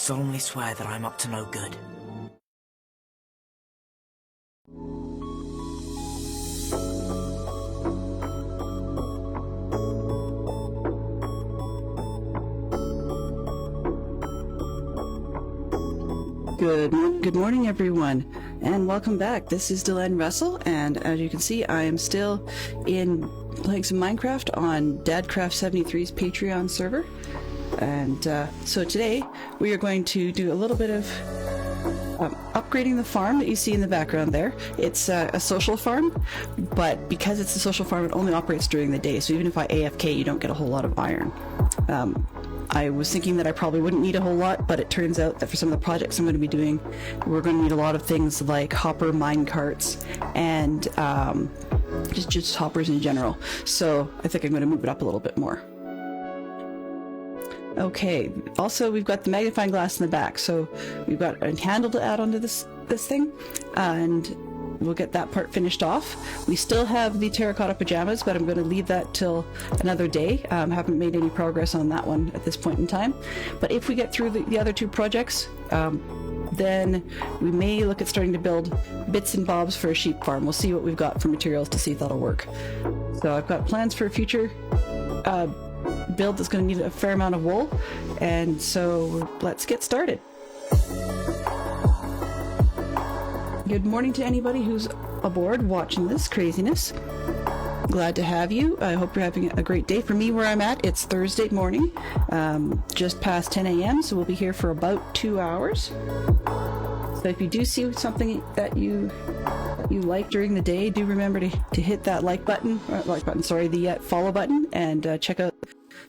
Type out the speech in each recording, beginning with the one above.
solemnly swear that I'm up to no good. Good morning, everyone, and welcome back. This is Dylan Russell, and as you can see, I am still playing some Minecraft on Dadcraft73's Patreon server. And so today we are going to do a little bit of upgrading the farm that you see in the background there. It's a social farm, but because it's a social farm, it only operates during the day. So even if I AFK, you don't get a whole lot of iron. I was thinking that I probably wouldn't need a whole lot, but it turns out that for some of the projects I'm going to be doing, we're going to need a lot of things like hopper mine carts and just hoppers in general. So I think I'm going to move it up a little bit more. Okay, also we've got the magnifying glass in the back, so we've got a handle to add onto this thing, and we'll get that part finished off. We still have the terracotta pajamas, but I'm going to leave that till another day. Haven't made any progress on that one at this point in time. But if we get through the other two projects, then we may look at starting to build bits and bobs for a sheep farm. We'll see what we've got for materials to see if that'll work. So I've got plans for a future build that's going to need a fair amount of wool, and so let's get started. Good morning to anybody who's aboard watching this craziness. Glad to have you. I hope you're having a great day. For me, where I'm at, it's Thursday morning, just past 10 a.m., so we'll be here for about 2 hours. So if you do see something that you like during the day, do remember to hit that the follow button, and check out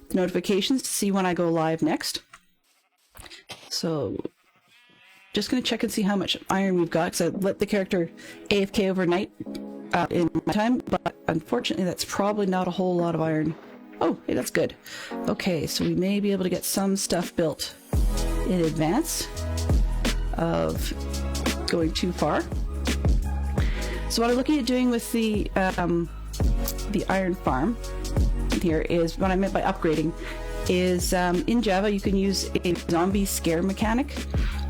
the notifications to see when I go live next. So just going to check and see how much iron we've got, because I let the character AFK overnight in my time, but unfortunately that's probably not a whole lot of iron. Oh, hey, that's good. Okay, so we may be able to get some stuff built in advance of going too far. So what I'm looking at doing with the iron farm here is, what I meant by upgrading is, in Java you can use a zombie scare mechanic.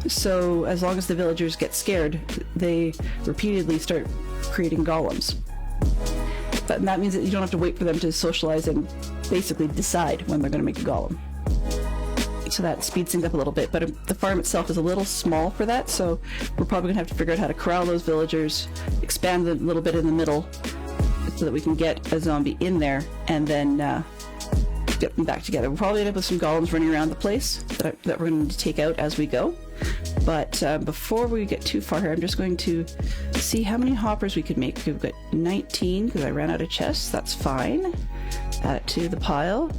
So as long as the villagers get scared, they repeatedly start creating golems. But that means that you don't have to wait for them to socialize and basically decide when they're going to make a golem. So that speeds things up a little bit, but the farm itself is a little small for that, so we're probably going to have to figure out how to corral those villagers, expand a little bit in the middle so that we can get a zombie in there, and then get them back together. We'll probably end up with some golems running around the place that we're going to take out as we go. But before we get too far here, I'm just going to see how many hoppers we could make. We've got 19 because I ran out of chests. That's fine. Add it to the pile.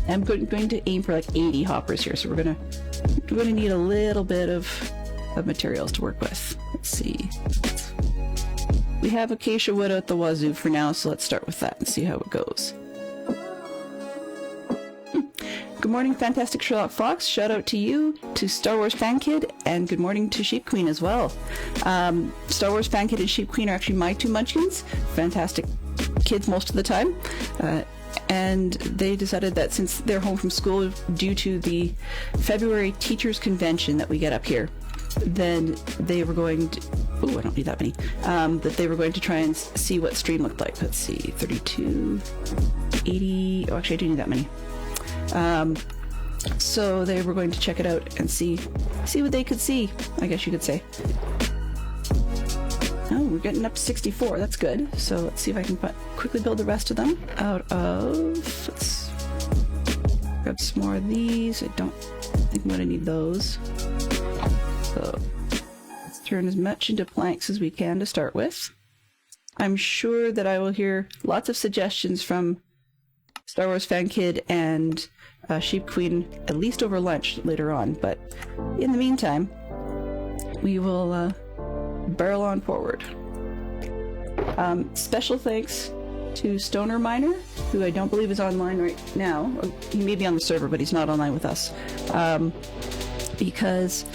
I'm going to aim for like 80 hoppers here, so we're going to need a little bit of materials to work with. Let's see. We have acacia wood at the wazoo for now, so let's start with that and see how it goes. Good morning, Fantastic Sherlock Fox. Shout out to you, to Star Wars Fan Kid, and good morning to Sheep Queen as well. Star Wars Fan Kid and Sheep Queen are actually my two munchkins. Fantastic kids most of the time. And they decided that since they're home from school due to the February Teachers Convention that we get up here, then they were going to... Oh, I don't need that many. That they were going to try and see what stream looked like. Let's see, 32, 80... Oh, actually, I do need that many. So they were going to check it out and see what they could see, I guess you could say. Oh, we're getting up to 64. That's good. So let's see if I can quickly build the rest of them out of... Let's grab some more of these. I don't think I'm going to need those. So let's turn as much into planks as we can to start with. I'm sure that I will hear lots of suggestions from Star Wars Fan Kid and Sheep Queen, at least over lunch later on. But in the meantime, we will barrel on forward. Special thanks to Stoner Miner, who I don't believe is online right now. He may be on the server, but he's not online with us. Because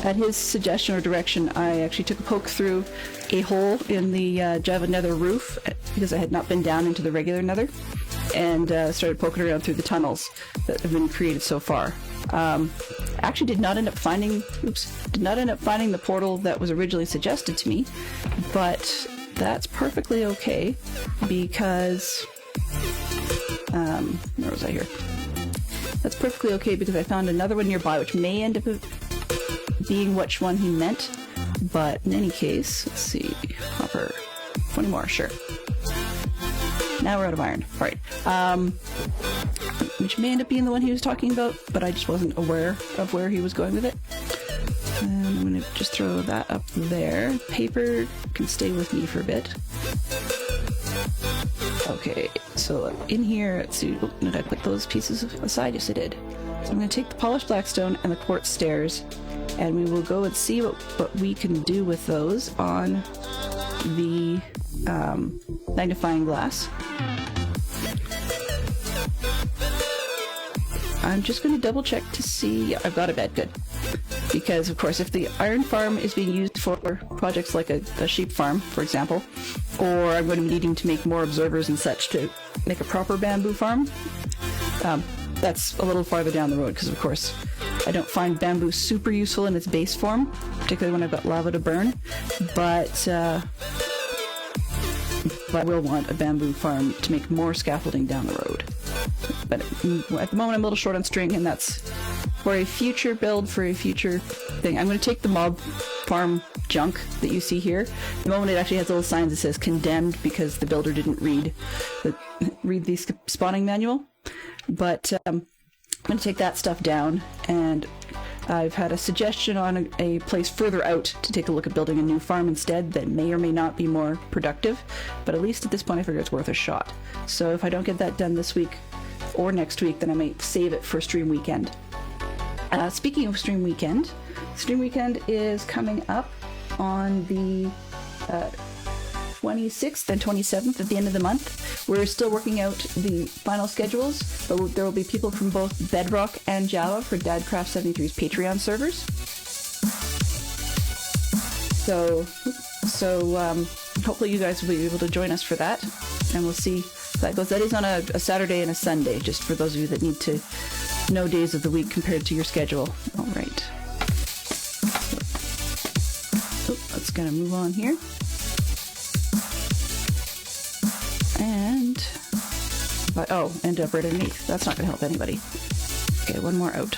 at his suggestion or direction, I actually took a poke through a hole in the Java Nether roof, because I had not been down into the regular Nether. and started poking around through the tunnels that have been created so far. Actually did not end up finding the portal that was originally suggested to me, but that's perfectly okay because where was I here? That's perfectly okay because I found another one nearby, which may end up being which one he meant. But in any case, let's see, copper, 20 more, sure. Now we're out of iron. All right. Which may end up being the one he was talking about, but I just wasn't aware of where he was going with it. And I'm going to just throw that up there. Paper can stay with me for a bit. Okay, so in here, let's see, did I put those pieces aside? Yes, I did. So I'm going to take the polished blackstone and the quartz stairs, and we will go and see what we can do with those on the magnifying glass. I'm just going to double check to see. Yeah, I've got a bed, good. Because, of course, if the iron farm is being used for projects like a sheep farm, for example, or I'm going to be needing to make more observers and such to make a proper bamboo farm, that's a little farther down the road because, of course, I don't find bamboo super useful in its base form, particularly when I've got lava to burn, but I will want a bamboo farm to make more scaffolding down the road. But at the moment I'm a little short on string, and that's for a future build, for a future thing. I'm going to take the mob farm junk that you see here. At the moment it actually has little signs that says condemned because the builder didn't read the spawning manual. But I'm going to take that stuff down, and I've had a suggestion on a place further out to take a look at building a new farm instead that may or may not be more productive, but at least at this point I figure it's worth a shot. So if I don't get that done this week or next week, then I might save it for Stream Weekend. Speaking of Stream Weekend is coming up on the 26th and 27th at the end of the month. We're still working out the final schedules, but there will be people from both Bedrock and Java for Dadcraft73's Patreon servers. So hopefully you guys will be able to join us for that, and we'll see how that goes. That is on a Saturday and a Sunday, just for those of you that need to know days of the week compared to your schedule. All right. Let's kind of move on here. And right underneath. That's not going to help anybody. Okay, one more out.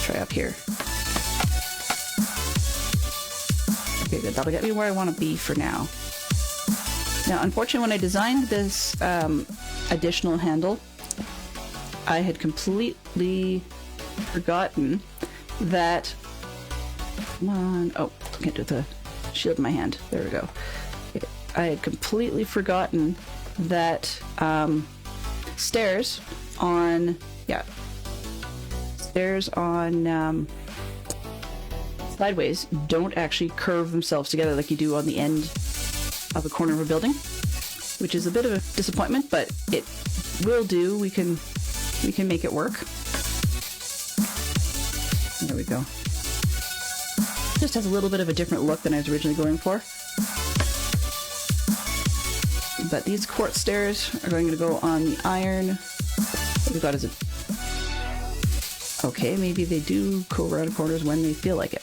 Try up here. Okay, good. That'll get me where I want to be for now. Now, unfortunately, when I designed this additional handle, I had completely forgotten that... Come on. Oh, can't do the shield in my hand. There we go. Okay. I had completely forgotten that stairs on sideways don't actually curve themselves together like you do on the end of a corner of a building, which is a bit of a disappointment, but it will do. We can make it work. There we go. Just has a little bit of a different look than I was originally going for. But these quartz stairs are going to go on the iron. What we've got is okay, maybe they do go around corners when they feel like it.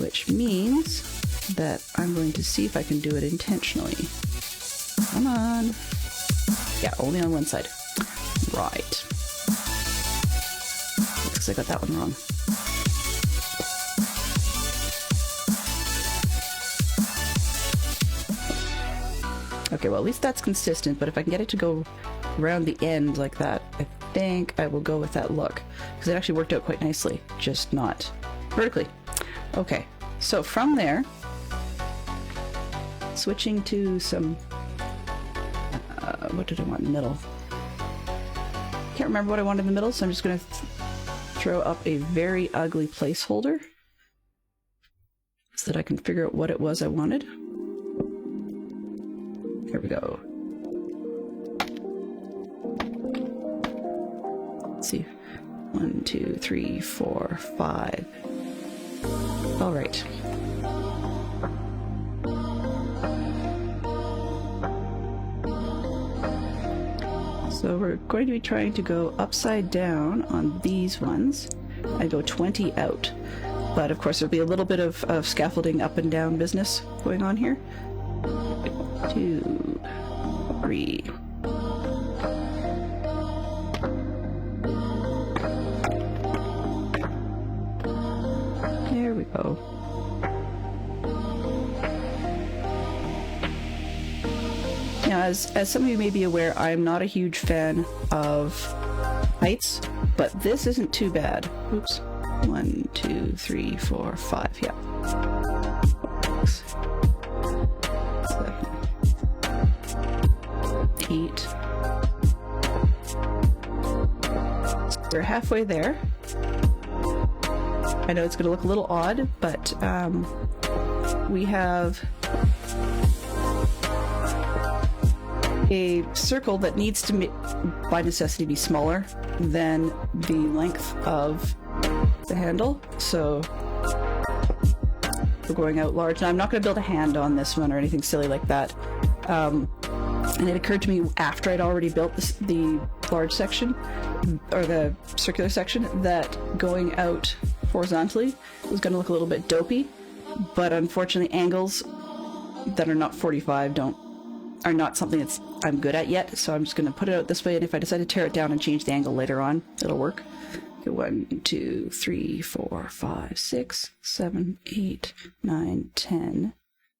Which means that I'm going to see if I can do it intentionally. Come on. Yeah, only on one side. Right. Looks like I got that one wrong. Okay, well, at least that's consistent, but if I can get it to go around the end like that, I think I will go with that look, because it actually worked out quite nicely, just not vertically. Okay, so from there, switching to some, what did I want in the middle? Can't remember what I wanted in the middle, so I'm just going to throw up a very ugly placeholder so that I can figure out what it was I wanted. Here we go. Let's see. 1, 2, 3, 4, 5. All right. So we're going to be trying to go upside down on these ones and go 20 out. But of course there'll be a little bit of scaffolding up and down business going on here. 2, 3. There we go. Now, as some of you may be aware, I'm not a huge fan of heights, but this isn't too bad. Oops. 1, 2, 3, 4, 5. Yeah. 6, 7, 8. We're halfway there. I know it's going to look a little odd, but we have a circle that needs to, by necessity, be smaller than the length of the handle. So we're going out large. Now, I'm not going to build a hand on this one or anything silly like that. And it occurred to me after I'd already built the large section, or the circular section, that going out horizontally was going to look a little bit dopey. But unfortunately, angles that are not 45 are not something I'm good at yet, so I'm just going to put it out this way, and if I decide to tear it down and change the angle later on, it'll work. Okay, 1, 2, 3, 4, 5, 6, 7, 8, 9, 10.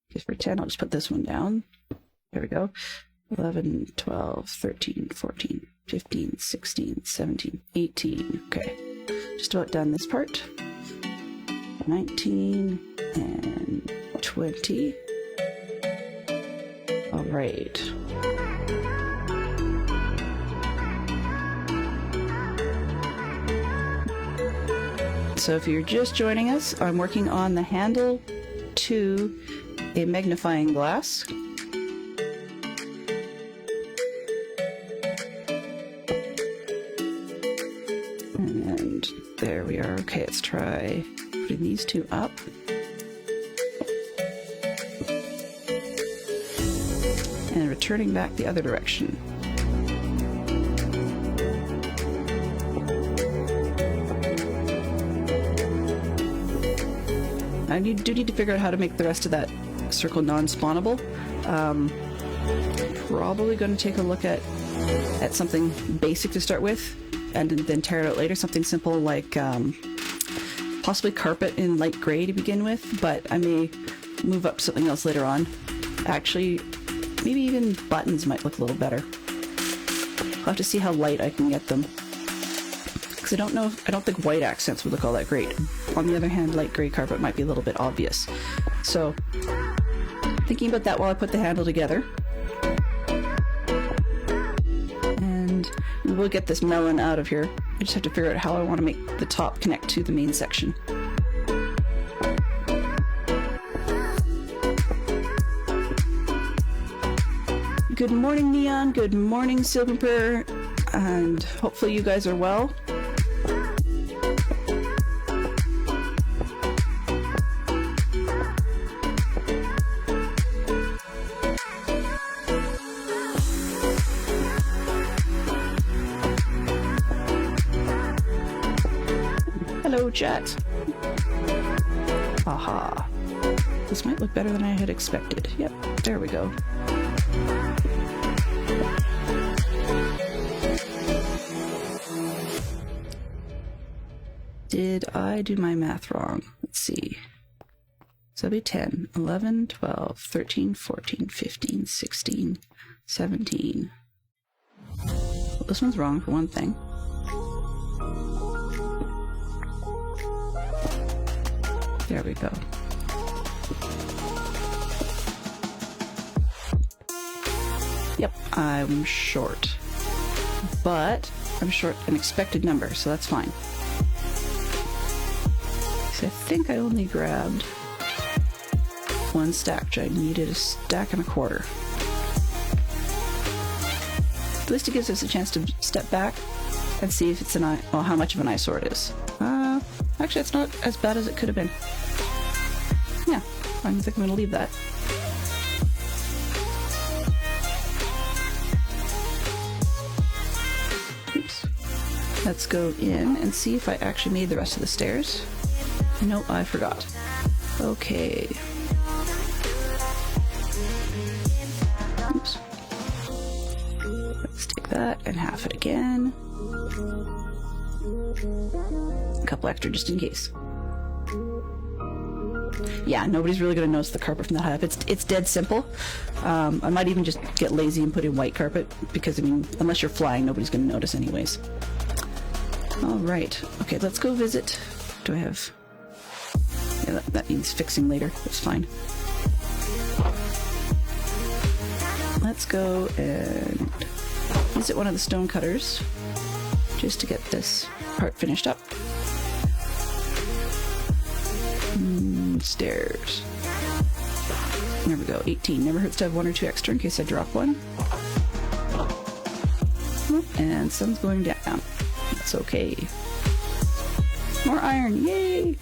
Because for 10, I'll just put this one down. There we go. 11, 12, 13, 14, 15, 16, 17, 18. Okay, just about done this part. 19 and 20. All right. So if you're just joining us, I'm working on the handle to a magnifying glass. And there we are. Okay, let's try putting these two up. And returning back the other direction. I do need to figure out how to make the rest of that circle non-spawnable. Probably going to take a look at something basic to start with, and then tear it out later. Something simple like possibly carpet in light gray to begin with, but I may move up to something else later on. Actually, maybe even buttons might look a little better. I'll have to see how light I can get them. Because I don't think white accents would look all that great. On the other hand, light gray carpet might be a little bit obvious. So, thinking about that while I put the handle together. And we'll get this melon out of here. I just have to figure out how I want to make the top connect to the main section. Good morning, Neon. Good morning, Silverper. And hopefully you guys are well. Hello, chat. Aha. This might look better than I had expected. Yep, there we go. Did I do my math wrong? Let's see. So that'd be 10, 11, 12, 13, 14, 15, 16, 17. Well, this one's wrong for one thing. There we go. Yep, I'm short. But I'm short an expected number, so that's fine. So I think I only grabbed one stack, which I needed a stack and a quarter. At least it gives us a chance to step back and see if it's how much of an eyesore it is. Actually, it's not as bad as it could have been. Yeah, I think I'm going to leave that. Let's go in and see if I actually made the rest of the stairs. No, I forgot. Okay. Oops. Let's take that and half it again. A couple extra just in case. Yeah, nobody's really going to notice the carpet from that high up. It's dead simple. I might even just get lazy and put in white carpet because, I mean, unless you're flying, nobody's going to notice anyways. All right. Okay, let's go visit. Do I have... Yeah, that needs fixing later. That's fine. Let's go and visit one of the stone cutters just to get this part finished up. Stairs. There we go. 18. Never hurts to have one or two extra in case I drop one. And sun's going down. That's okay. More iron. Yay!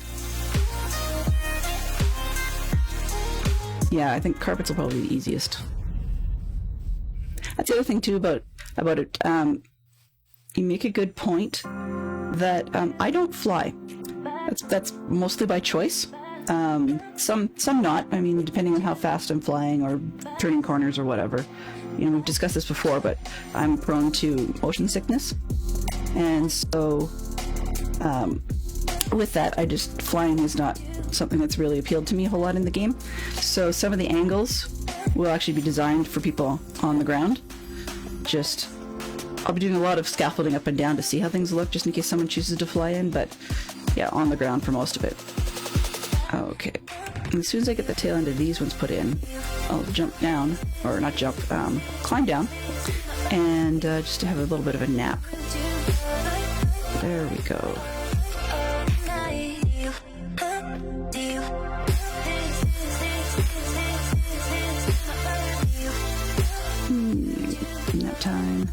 Yeah, I think carpets will probably be the easiest. That's the other thing too about it. You make a good point that I don't fly. That's mostly by choice. Some not. I mean, depending on how fast I'm flying or turning corners or whatever. You know, we've discussed this before, but I'm prone to motion sickness, and so with that, flying is not something that's really appealed to me a whole lot in the game. So some of the angles will actually be designed for people on the ground. I'll be doing a lot of scaffolding up and down to see how things look, just in case someone chooses to fly in, but yeah, on the ground for most of it. Okay, and as soon as I get the tail end of these ones put in, I'll jump down, or not jump, climb down, and just to have a little bit of a nap. There we go. Nap time.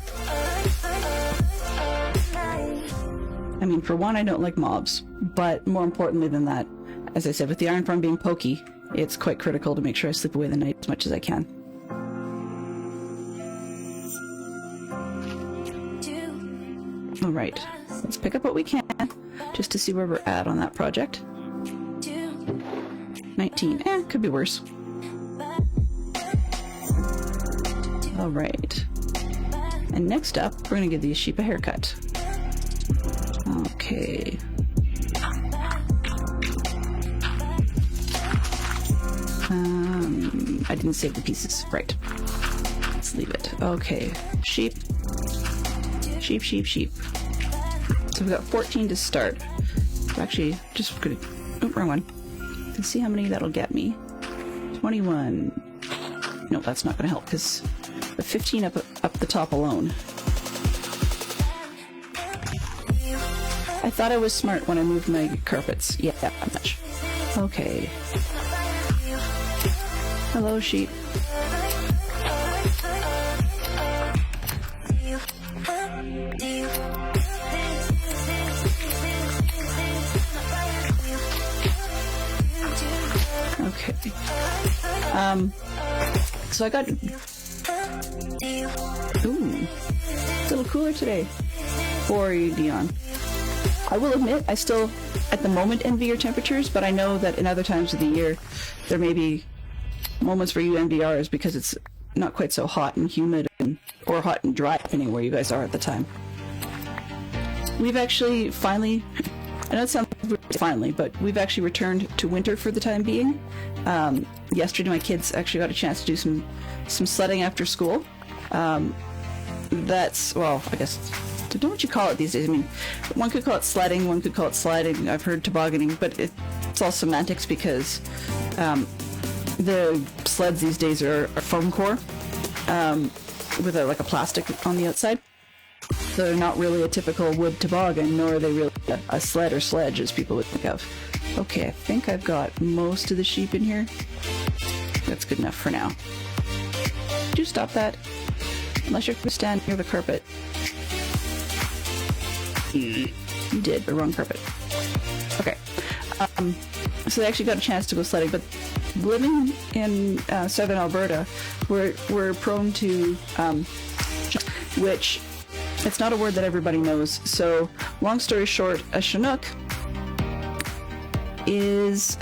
I mean, for one, I don't like mobs, but more importantly than that, as I said, with the iron farm being pokey, it's quite critical to make sure I sleep away the night as much as I can. Alright, let's pick up what we can, just to see where we're at on that project. 19. Could be worse. Alright. And next up, we're going to give these sheep a haircut. Okay. I didn't save the pieces. Right. Let's leave it. Okay. Sheep. Sheep, sheep, sheep. So we've got 14 to start. Actually, just gonna... Oh, wrong one. Let's see how many that'll get me. 21. No, that's not gonna help, because the 15 up the top alone. I thought I was smart when I moved my carpets. Yeah, that much. Okay. Hello, sheep. Okay. So I got... Ooh. It's a little cooler today for you, Dion. I will admit, I still, at the moment, envy your temperatures, but I know that in other times of the year, there may be moments where you envy ours because it's not quite so hot and humid, or hot and dry, depending where you guys are at the time. We've actually finally, I know it sounds finally, but we've actually returned to winter for the time being. Yesterday, my kids actually got a chance to do some sledding after school. That's, well, I guess, I don't know what you call it these days. I mean, one could call it sledding, one could call it sliding. I've heard tobogganing, but it's all semantics because the sleds these days are foam core with like a plastic on the outside. So they're not really a typical wood toboggan, nor are they really a sled or sledge as people would think of. Okay, I think I've got most of the sheep in here. That's good enough for now. Do stop that. Unless you're going to stand near the carpet. You did, but wrong carpet. Okay. So they actually got a chance to go sledding, but living in southern Alberta, we're prone to which It's not a word that everybody knows. So, long story short, a Chinook is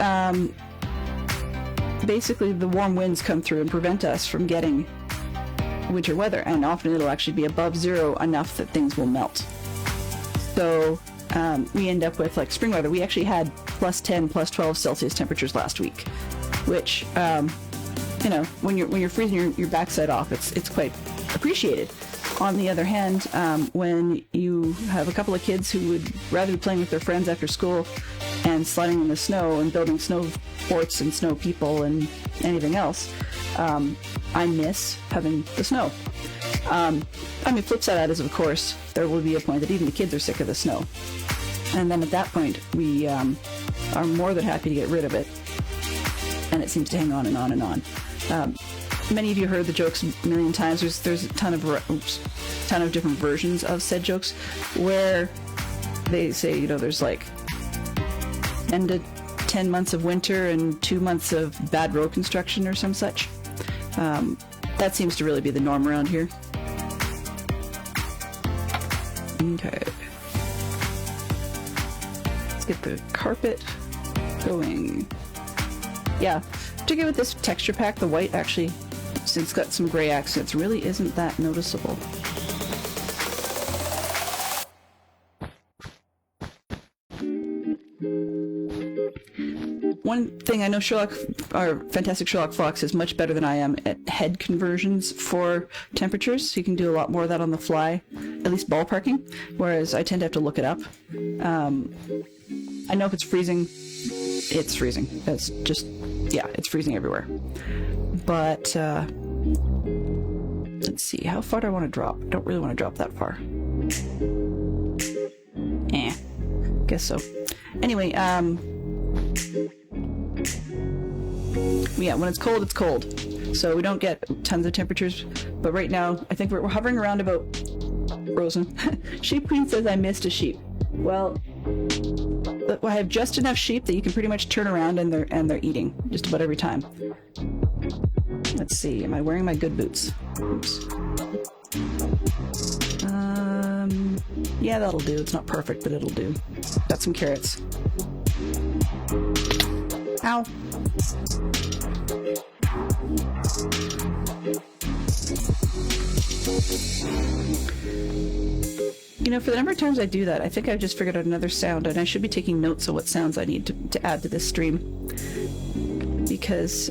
basically the warm winds come through and prevent us from getting winter weather, and often it'll actually be above zero enough that things will melt. So we end up with like spring weather. We actually had plus 10, plus 12 Celsius temperatures last week, which you know, when you're freezing your backside off, it's quite appreciated. On the other hand, when you have a couple of kids who would rather be playing with their friends after school and sliding in the snow and building snow forts and snow people and anything else, I miss having the snow. I mean, flip side of that is, of course, there will be a point that even the kids are sick of the snow. And then at that point, we are more than happy to get rid of it. And it seems to hang on and on and on. Many of you heard the jokes a million times. There's a ton of different versions of said jokes where they say, you know, there's like 10 to 10 months of winter and 2 months of bad road construction or some such. That seems to really be the norm around here. Okay. Let's get the carpet going. Yeah, particularly with this texture pack, the white actually, since it's got some gray accents, really isn't that noticeable. One thing I know our fantastic Sherlock Fox is much better than I am at head conversions for temperatures. So you can do a lot more of that on the fly, at least ballparking, whereas I tend to have to look it up. I know if it's freezing, it's freezing. It's just, yeah, it's freezing everywhere. But, let's see, how far do I want to drop? I don't really want to drop that far. Guess so. Anyway, yeah, when it's cold, it's cold. So we don't get tons of temperatures. But right now, I think we're hovering around about... Rosen. Sheep Queen says I missed a sheep. Well, I have just enough sheep that you can pretty much turn around and they're eating just about every time. Let's see, am I wearing my good boots? Oops. Yeah, that'll do. It's not perfect, but it'll do. Got some carrots. Ow. You know, for the number of times I do that, I think I've just figured out another sound, and I should be taking notes of what sounds I need to add to this stream. Because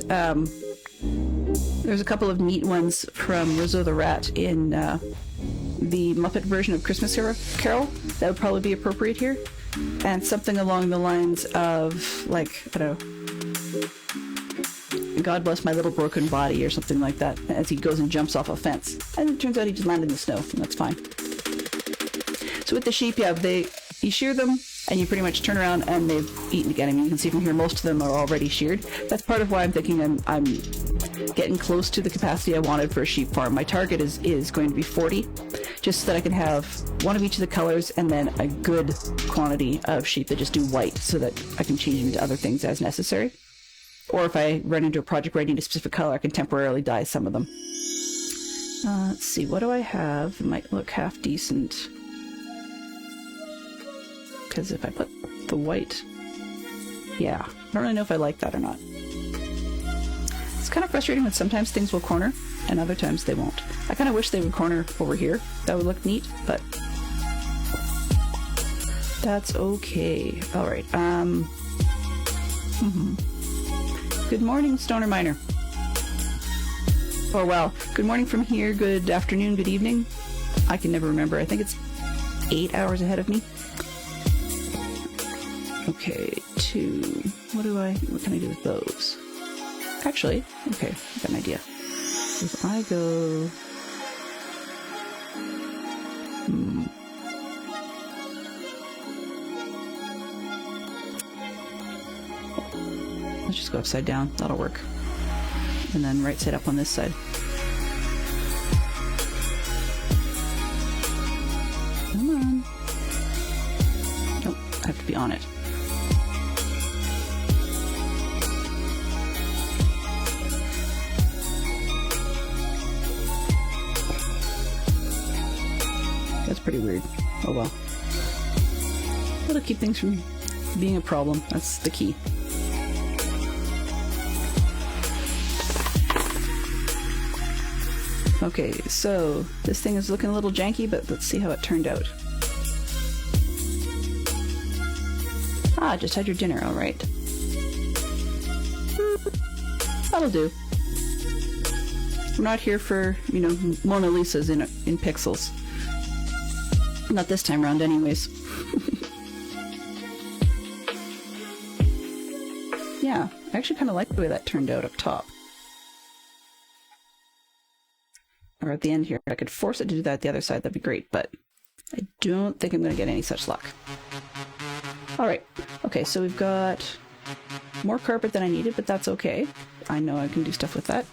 there's a couple of neat ones from Rizzo the Rat in the Muppet version of Christmas Carol that would probably be appropriate here. And something along the lines of, like, I don't know, God bless my little broken body or something like that, as he goes and jumps off a fence. And it turns out he just landed in the snow, and that's fine. So with the sheep, yeah, you shear them, and you pretty much turn around and they've eaten again. I mean, you can see from here most of them are already sheared. That's part of why I'm thinking I'm getting close to the capacity I wanted for a sheep farm. My target is going to be 40, just so that I can have one of each of the colors and then a good quantity of sheep that just do white, so that I can change them to other things as necessary. Or if I run into a project where I need a specific color, I can temporarily dye some of them. Let's see, what do I have? It might look half decent. Because if I put the white... Yeah, I don't really know if I like that or not. It's kind of frustrating when sometimes things will corner, and other times they won't. I kind of wish they would corner over here. That would look neat, but... that's okay. Alright, Good morning, Stoner Miner. Oh, wow. Good morning from here, good afternoon, good evening. I can never remember. I think it's 8 hours ahead of me. Okay, what can I do with those? Actually, okay, I got an idea. If I go... Let's just go upside down, that'll work. And then right side up on this side. Come on. Nope, I have to be on it. pretty weird. Oh well. That'll keep things from being a problem. That's the key. Okay, so this thing is looking a little janky, but let's see how it turned out. Ah, just had your dinner, alright. That'll do. We're not here for, you know, Mona Lisas in pixels. Not this time around, anyways. Yeah, I actually kind of like the way that turned out up top. Or at the end here. I could force it to do that at the other side, that'd be great, but I don't think I'm going to get any such luck. Alright, okay, so we've got more carpet than I needed, but that's okay. I know I can do stuff with that.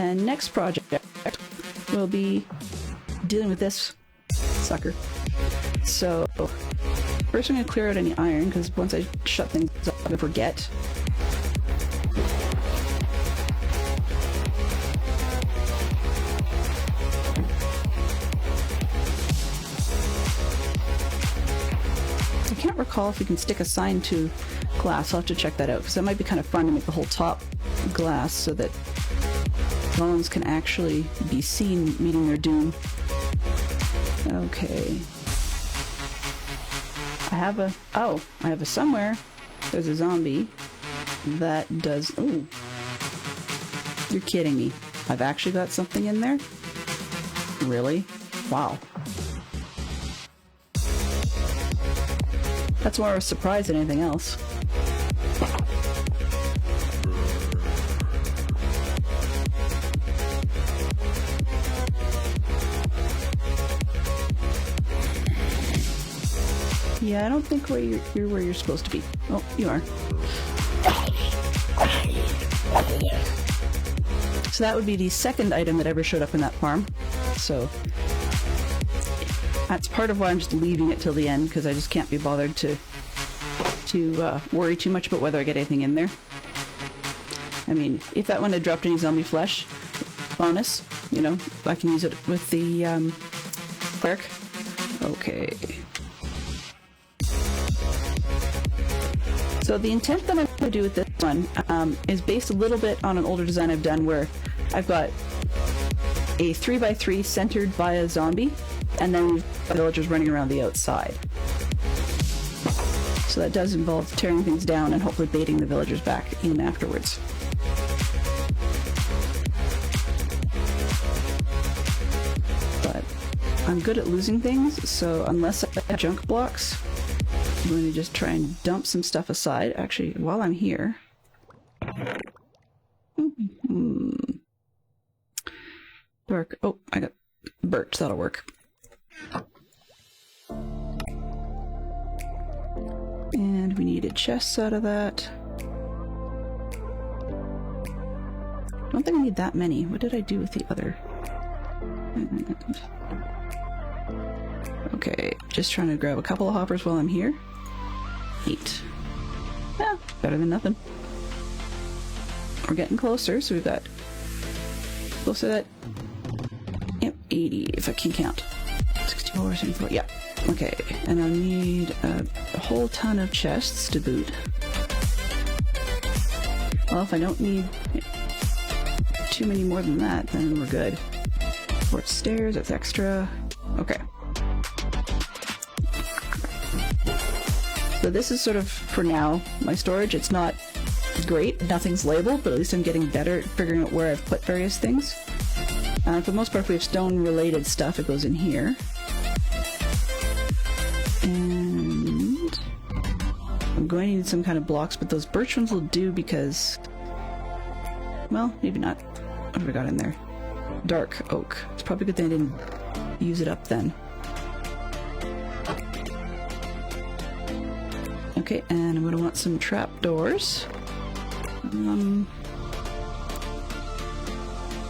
And next project will be dealing with this sucker. So, first I'm going to clear out any iron, because once I shut things up, I forget. I can't recall if you can stick a sign to glass. I'll have to check that out, because that might be kind of fun to make the whole top glass so that golems can actually be seen meeting their doom. Okay. I have a somewhere. There's a zombie that does... Oh. You're kidding me. I've actually got something in there? Really? Wow. That's more of a surprise than anything else. Yeah, I don't think you're where you're supposed to be. Oh, you are. So that would be the second item that ever showed up in that farm. So that's part of why I'm just leaving it till the end, because I just can't be bothered to worry too much about whether I get anything in there. I mean, if that one had dropped any zombie flesh, bonus, you know, I can use it with the cleric. Okay. So the intent that I'm going to do with this one is based a little bit on an older design I've done where I've got a 3x3 centered via zombie, and then we've got villagers running around the outside. So that does involve tearing things down and hopefully baiting the villagers back in afterwards. But I'm good at losing things, so unless I have junk blocks, I'm going to just try and dump some stuff aside. Actually, while I'm here... Dark. Oh, I got birch. That'll work. And we needed chests out of that. Don't think I need that many. What did I do with the other? Okay, just trying to grab a couple of hoppers while I'm here. 8. Yeah, better than nothing. We're getting closer, so we've got close to that. Yep, 80 if I can count. 64, 74, yeah. Okay, and I'll need a whole ton of chests to boot. Well, if I don't need too many more than that, then we're good. 4 stairs, that's extra. Okay. So this is sort of, for now, my storage. It's not great, nothing's labeled, but at least I'm getting better at figuring out where I've put various things. For the most part, if we have stone-related stuff, it goes in here. And I'm going to need some kind of blocks, but those birch ones will do because... Well, maybe not. What have we got in there? Dark oak. It's probably a good thing I didn't use it up then. Okay, and I'm going to want some trapdoors.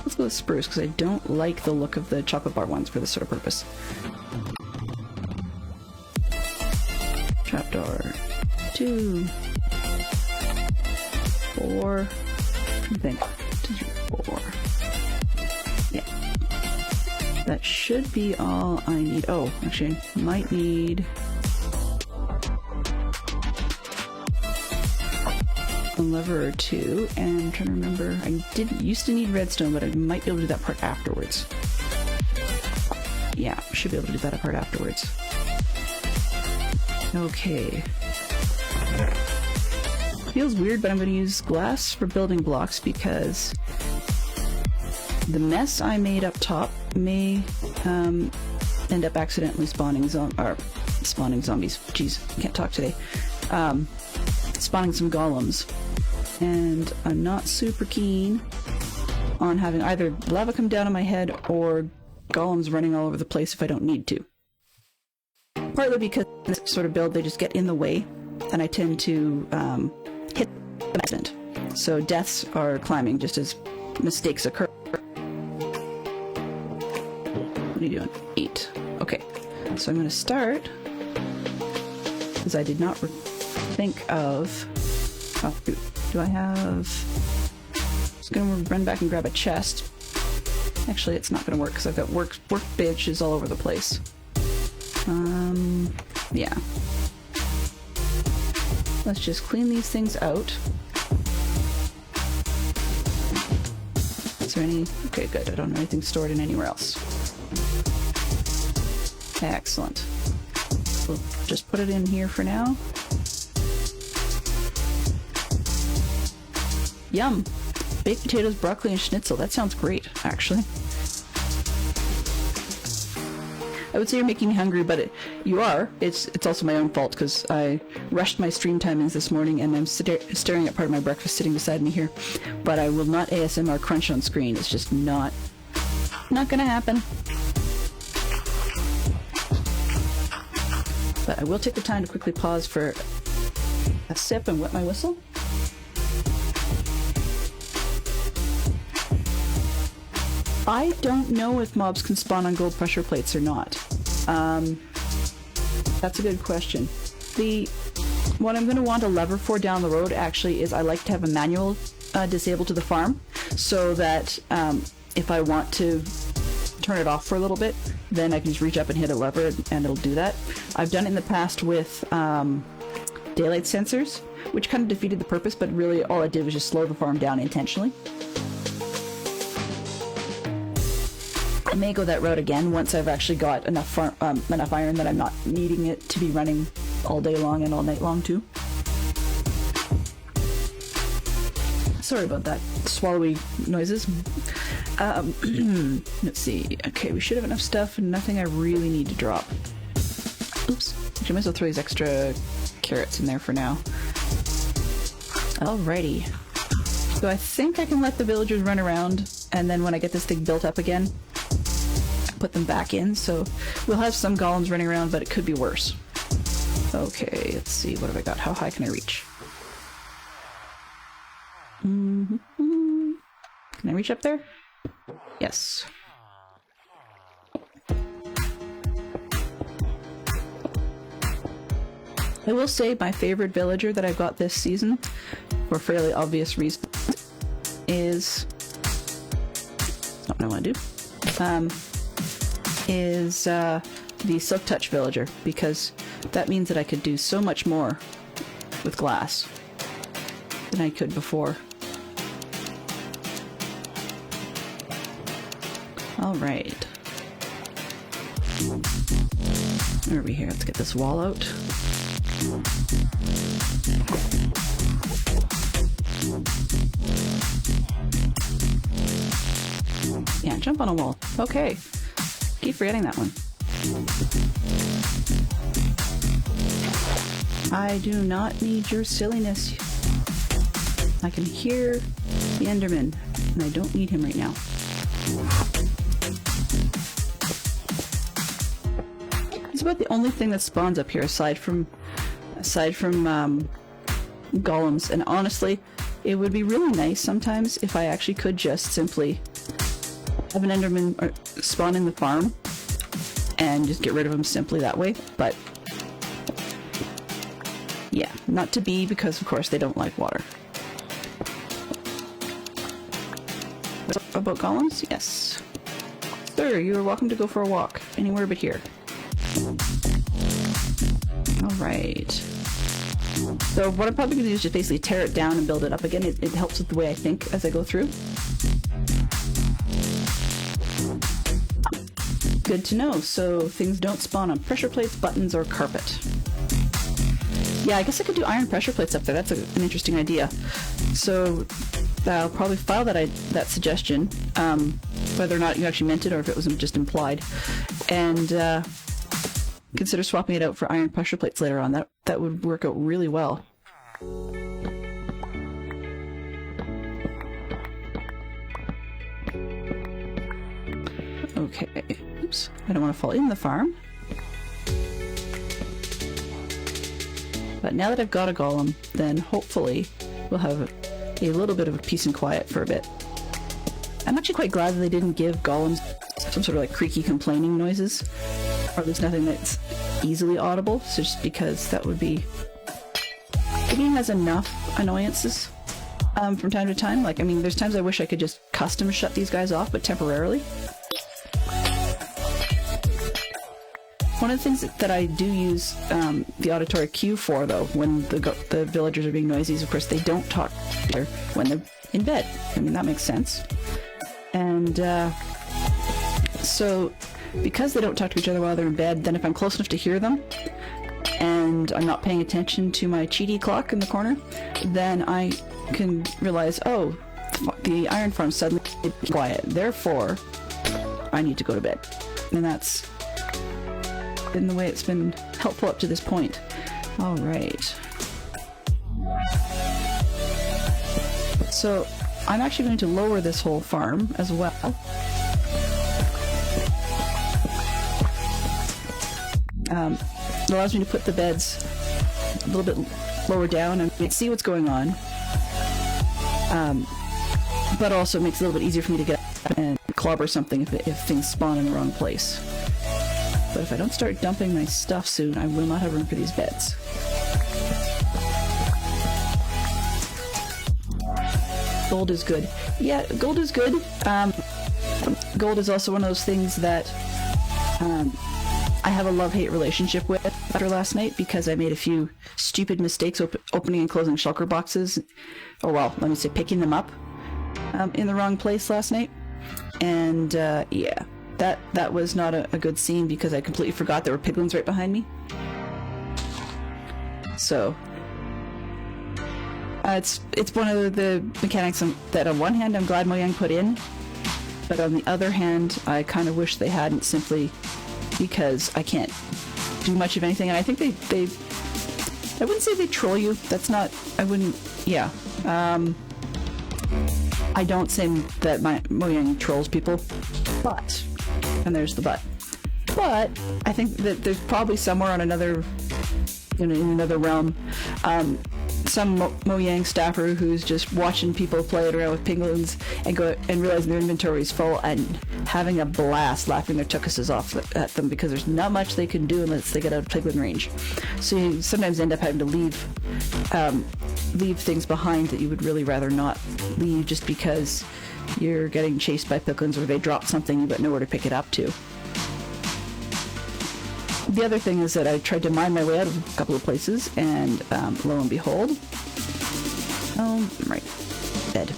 Let's go with spruce, because I don't like the look of the chocolate bar ones for this sort of purpose. Trapdoor. 2. 4. I think. 2, 3, 4. Yeah. that should be all I need. Oh, actually, I might need a lever or two, and I'm trying to remember, I didn't used to need redstone, but I might be able to do that part afterwards. Yeah, should be able to do that part afterwards. Okay. Feels weird, but I'm going to use glass for building blocks because the mess I made up top may end up accidentally spawning zombies. Jeez, can't talk today. Spawning some golems, and I'm not super keen on having either lava come down on my head or golems running all over the place if I don't need to. Partly because in this sort of build they just get in the way, and I tend to hit the accident. So deaths are climbing just as mistakes occur. What are you doing? 8. Okay, so I'm going to start, because I did not think of... Oh, do I have... I'm just going to run back and grab a chest. Actually, it's not going to work because I've got workbenches all over the place. Yeah. Let's just clean these things out. Is there any... Okay, good. I don't have anything stored in anywhere else. Excellent. We'll just put it in here for now. Yum! Baked potatoes, broccoli, and schnitzel. That sounds great, actually. I would say you're making me hungry, but you are. It's also my own fault, because I rushed my stream timings this morning, and I'm staring at part of my breakfast sitting beside me here. But I will not ASMR crunch on screen. It's just not gonna happen. But I will take the time to quickly pause for a sip and wet my whistle. I don't know if mobs can spawn on gold pressure plates or not. That's a good question. What I'm going to want a lever for down the road actually is I like to have a manual disabled to the farm, so that if I want to turn it off for a little bit, then I can just reach up and hit a lever and it'll do that. I've done it in the past with daylight sensors, which kind of defeated the purpose, but really all it did was just slow the farm down intentionally. I may go that route again once I've actually got enough iron that I'm not needing it to be running all day long and all night long too. Sorry about that swallowy noises. Let's see. Okay, we should have enough stuff and nothing I really need to drop. Oops. Actually, I might as well throw these extra carrots in there for now. Alrighty. So I think I can let the villagers run around, and then when I get this thing built up again, put them back in. So we'll have some golems running around, but it could be worse. Okay, let's see. What have I got? How high can I reach? Can I reach up there? Yes. I will say my favorite villager that I've got this season, for fairly obvious reasons, is not what I want to do. Is the Silk Touch villager, because that means that I could do so much more with glass than I could before. Alright. Where are we here? Let's get this wall out. Yeah, jump on a wall. Okay. Keep forgetting that one. I do not need your silliness. I can hear the Enderman, and I don't need him right now. It's about the only thing that spawns up here aside from golems, and honestly, it would be really nice sometimes if I actually could just simply have an Enderman spawn in the farm and just get rid of him simply that way, but yeah, not to be, because of course they don't like water. About golems? Yes. Sir, you are welcome to go for a walk. Anywhere but here. Alright. So what I'm probably going to do is just basically tear it down and build it up again. It helps with the way I think as I go through. Good to know. So things don't spawn on pressure plates, buttons, or carpet. Yeah, I guess I could do iron pressure plates up there. That's an interesting idea. So I'll probably file that suggestion, whether or not you actually meant it or if it was just implied, and consider swapping it out for iron pressure plates later on. That would work out really well. Okay. Oops. I don't want to fall in the farm. But now that I've got a golem, then hopefully we'll have a little bit of a peace and quiet for a bit. I'm actually quite glad that they didn't give golems some sort of like creaky complaining noises, or at least nothing that's easily audible, so just because that would be... The game has enough annoyances from time to time. Like, I mean, there's times I wish I could just custom shut these guys off, but temporarily. One of the things that I do use the auditory cue for, though, when the villagers are being noisy, is of course they don't talk to each other when they're in bed. I mean, that makes sense. And so because they don't talk to each other while they're in bed, then if I'm close enough to hear them and I'm not paying attention to my cheaty clock in the corner, then I can realize, oh, the iron farm suddenly is quiet, therefore I need to go to bed. And that's been the way it's been helpful up to this point. All right. So I'm actually going to lower this whole farm as well. It allows me to put the beds a little bit lower down and see what's going on. But also makes it a little bit easier for me to get up and clobber something if things spawn in the wrong place. But if I don't start dumping my stuff soon, I will not have room for these beds. Gold is good. Yeah, gold is good. Gold is also one of those things that I have a love-hate relationship with after last night, because I made a few stupid mistakes opening and closing shulker boxes. Or, well, let me say picking them up in the wrong place last night. And, yeah. That was not a good scene, because I completely forgot there were piglins right behind me. So it's one of the mechanics that on one hand I'm glad Mojang put in, but on the other hand I kind of wish they hadn't, simply because I can't do much of anything. And I think they I wouldn't say they troll you. That's not, I wouldn't, yeah. I don't say that Mojang trolls people, but, and there's the but. But I think that there's probably somewhere on another, in another realm, some Mojang staffer who's just watching people play it around with piglins and realizing their inventory is full and having a blast laughing their tuckuses off at them, because there's not much they can do unless they get out of piglin range. So you sometimes end up having to leave things behind that you would really rather not leave, just because you're getting chased by piglins or they drop something you've got nowhere to pick it up to. The other thing is that I tried to mine my way out of a couple of places, and lo and behold, right, bed.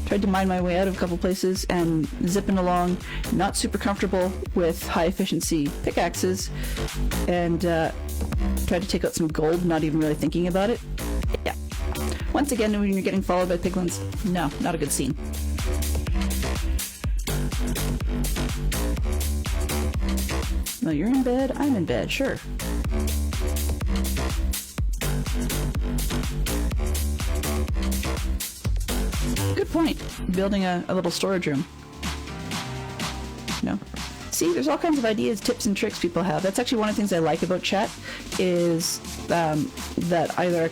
Tried to mine my way out of a couple of places and zipping along, not super comfortable with high efficiency pickaxes, and tried to take out some gold, not even really thinking about it. Yeah. Once again, when you're getting followed by piglins, no, not a good scene. No, you're in bed, I'm in bed, sure. Good point. Building a little storage room. No. See, there's all kinds of ideas, tips, and tricks people have. That's actually one of the things I like about chat, is that either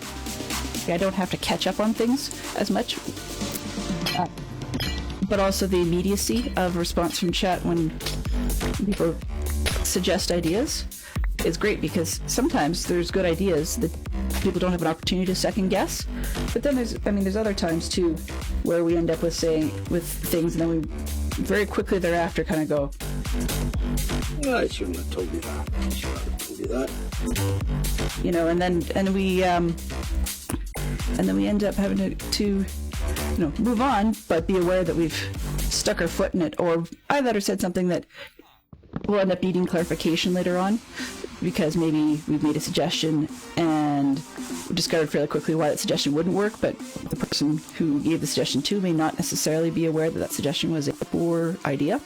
I don't have to catch up on things as much, but also the immediacy of response from chat when people suggest ideas is great, because sometimes there's good ideas that people don't have an opportunity to second guess, but then there's other times too where we end up with things and then we very quickly thereafter kind of go, I shouldn't have told you that. I shouldn't have told you that. you know, and then we end up having to move on, but be aware that we've stuck our foot in it, or either said something that will end up needing clarification later on, because maybe we've made a suggestion and we discovered fairly quickly why that suggestion wouldn't work, but the person who gave the suggestion to may not necessarily be aware that that suggestion was a poor idea.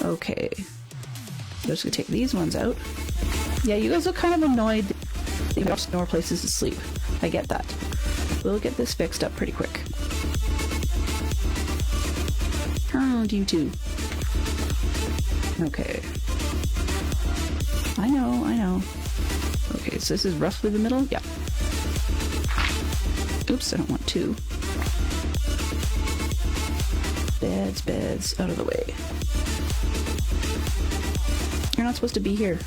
Okay. I'm just going to take these ones out. Yeah, you guys look kind of annoyed. You have no more places to sleep. I get that. We'll get this fixed up pretty quick. Oh, you too. Okay. I know. Okay, so this is roughly the middle? Yeah. Oops, I don't want two. Beds, out of the way. You're not supposed to be here.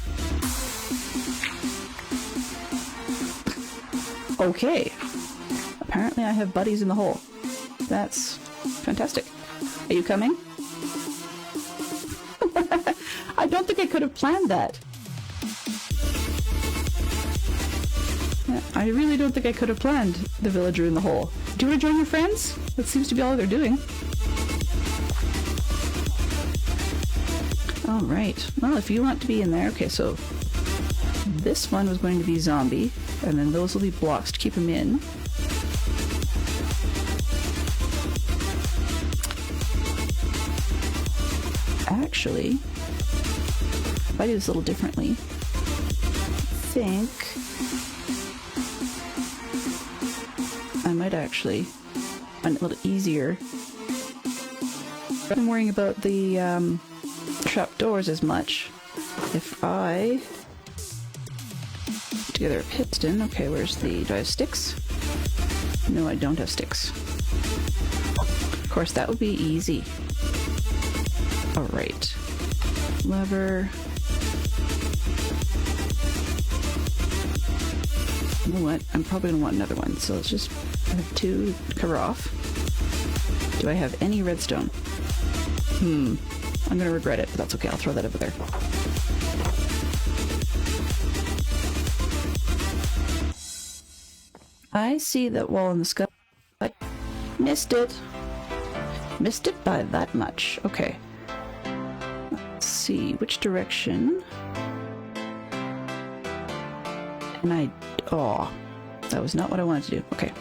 Okay. Apparently I have buddies in the hole. That's fantastic. Are you coming? I don't think I could have planned that. I really don't think I could have planned the villager in the hole. Do you want to join your friends? That seems to be all they're doing. Alright. Well, if you want to be in there... Okay, so... This one was going to be zombie, and then those will be blocks to keep him in. Actually, if I do this a little differently, I think I might actually find it a little easier. I'm worrying about the trapdoors as much. If I put together a piston, okay, where's the, do I have sticks? No, I don't have sticks. Of course, that would be easy. Alright. Lever. You know what? I'm probably going to want another one, so let's just have two to cover off. Do I have any redstone? I'm going to regret it, but that's okay. I'll throw that over there. I see that wall in the sky. I missed it. Missed it by that much. Okay. Let's see which direction. And oh, that was not what I wanted to do. Okay.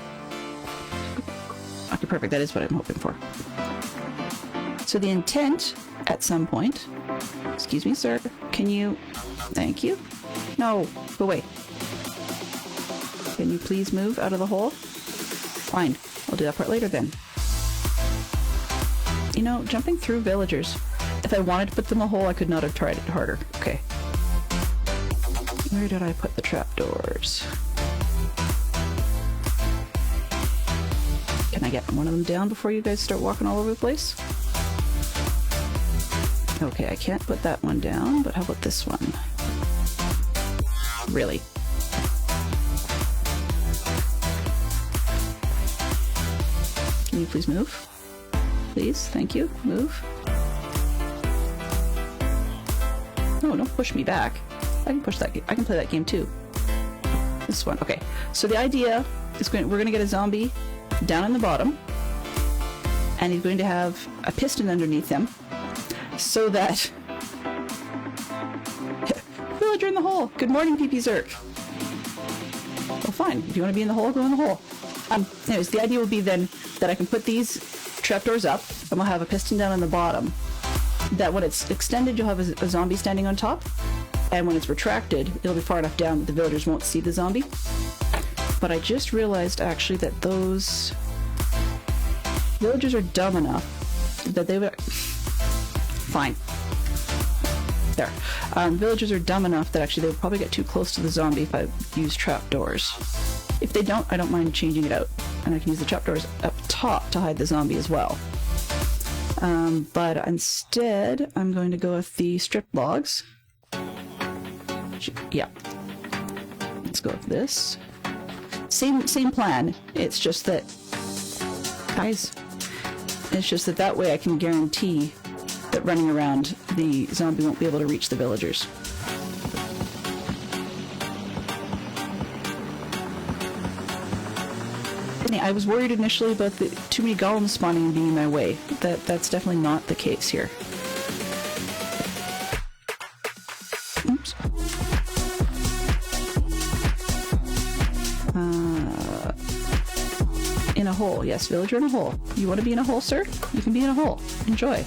Okay, perfect. That is what I'm hoping for. So the intent at some point, excuse me, sir, can you, thank you. No, go away. Can you please move out of the hole? Fine, I'll do that part later then. You know, jumping through villagers. If I wanted to put them in a hole, I could not have tried it harder. Okay. Where did I put the trapdoors? Can I get one of them down before you guys start walking all over the place? Okay, I can't put that one down, but how about this one? Really? Can you please move? Please, thank you. Move. No, don't push me back. I can push that. I can play that game too. This one. Okay. So the idea is we're going to get a zombie down in the bottom, and he's going to have a piston underneath him, so that villager in the hole. Good morning, PP Zerk. Well, fine. If you want to be in the hole, go in the hole. Anyways, the idea will be then that I can put these trapdoors up, and we'll have a piston down on the bottom. That when it's extended, you'll have a zombie standing on top, and when it's retracted, it'll be far enough down that the villagers won't see the zombie. But I just realized actually that those villagers are dumb enough that they would... Fine. There. Villagers are dumb enough that actually they would probably get too close to the zombie if I use trapdoors. If they don't, I don't mind changing it out. And I can use the trapdoors up top to hide the zombie as well. But instead, I'm going to go with the strip logs. Yeah. Let's go with this. Same plan. It's just that, guys, It's just that way I can guarantee that running around, the zombie won't be able to reach the villagers. I was worried initially about the too many golems spawning and being in my way. That's definitely not the case here. Oops. In a hole. Yes, villager in a hole. You want to be in a hole, sir? You can be in a hole. Enjoy.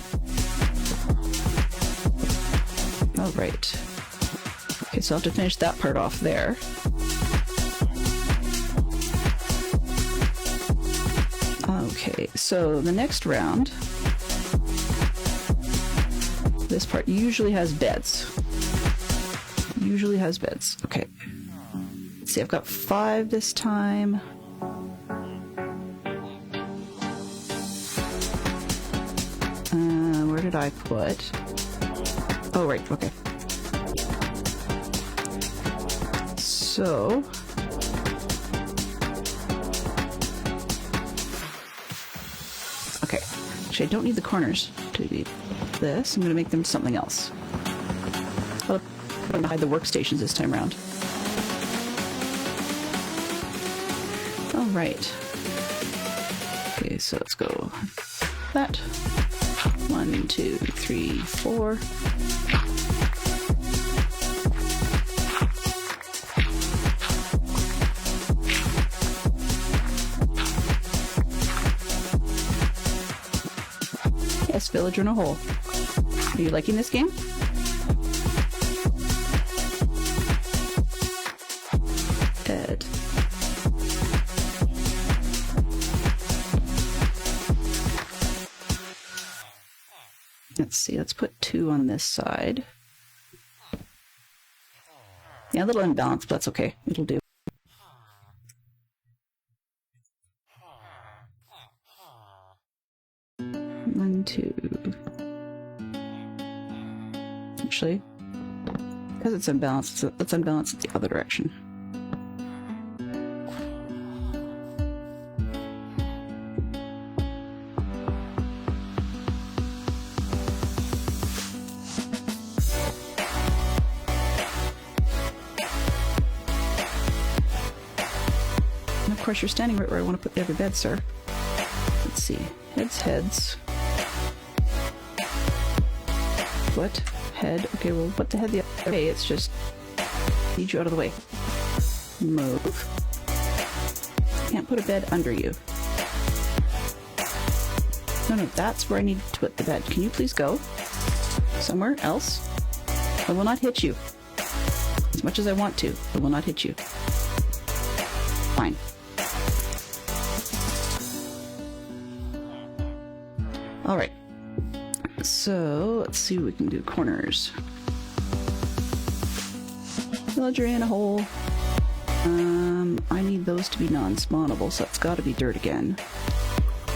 All right. Okay, so I'll have to finish that part off there. Okay, so the next round, this part usually has beds. Usually has beds. Okay. Let's see, I've got 5 this time. Where did I put? Oh, right, okay. So... okay. Actually, I don't need the corners to be this. I'm going to make them something else. I'll hide the workstations this time around. All right. Okay, so let's go that. 1, 2, 3, 4. Yes, villager in a hole. Are you liking this game? Ed. Let's see, let's put 2 on this side. Yeah, a little imbalanced, but that's okay. It'll do. One, 2. Actually, because it's unbalanced, let's unbalance it the other direction. And of course, you're standing right where I want to put the other bed, sir. Let's see. Heads. What? Head. Okay, well, put the head the other way. It's just... need you out of the way. Move. Can't put a bed under you. No, that's where I need to put the bed. Can you please go? Somewhere else? I will not hit you. As much as I want to, I will not hit you. Fine. Alright. So, let's see what we can do. Corners. Villager in a hole. I need those to be non-spawnable, so that's gotta be dirt again.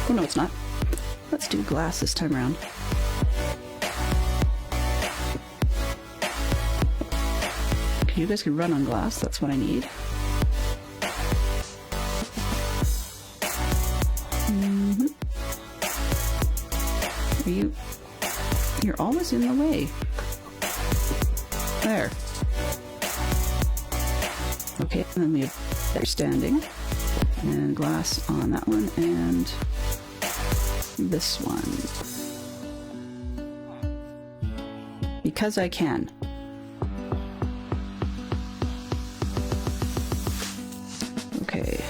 Oh no, it's not. Let's do glass this time around. Okay, you guys can run on glass, that's what I need. You're always in the way. There. Okay, and then we have they're standing. And glass on that one, and this one. Because I can. Okay.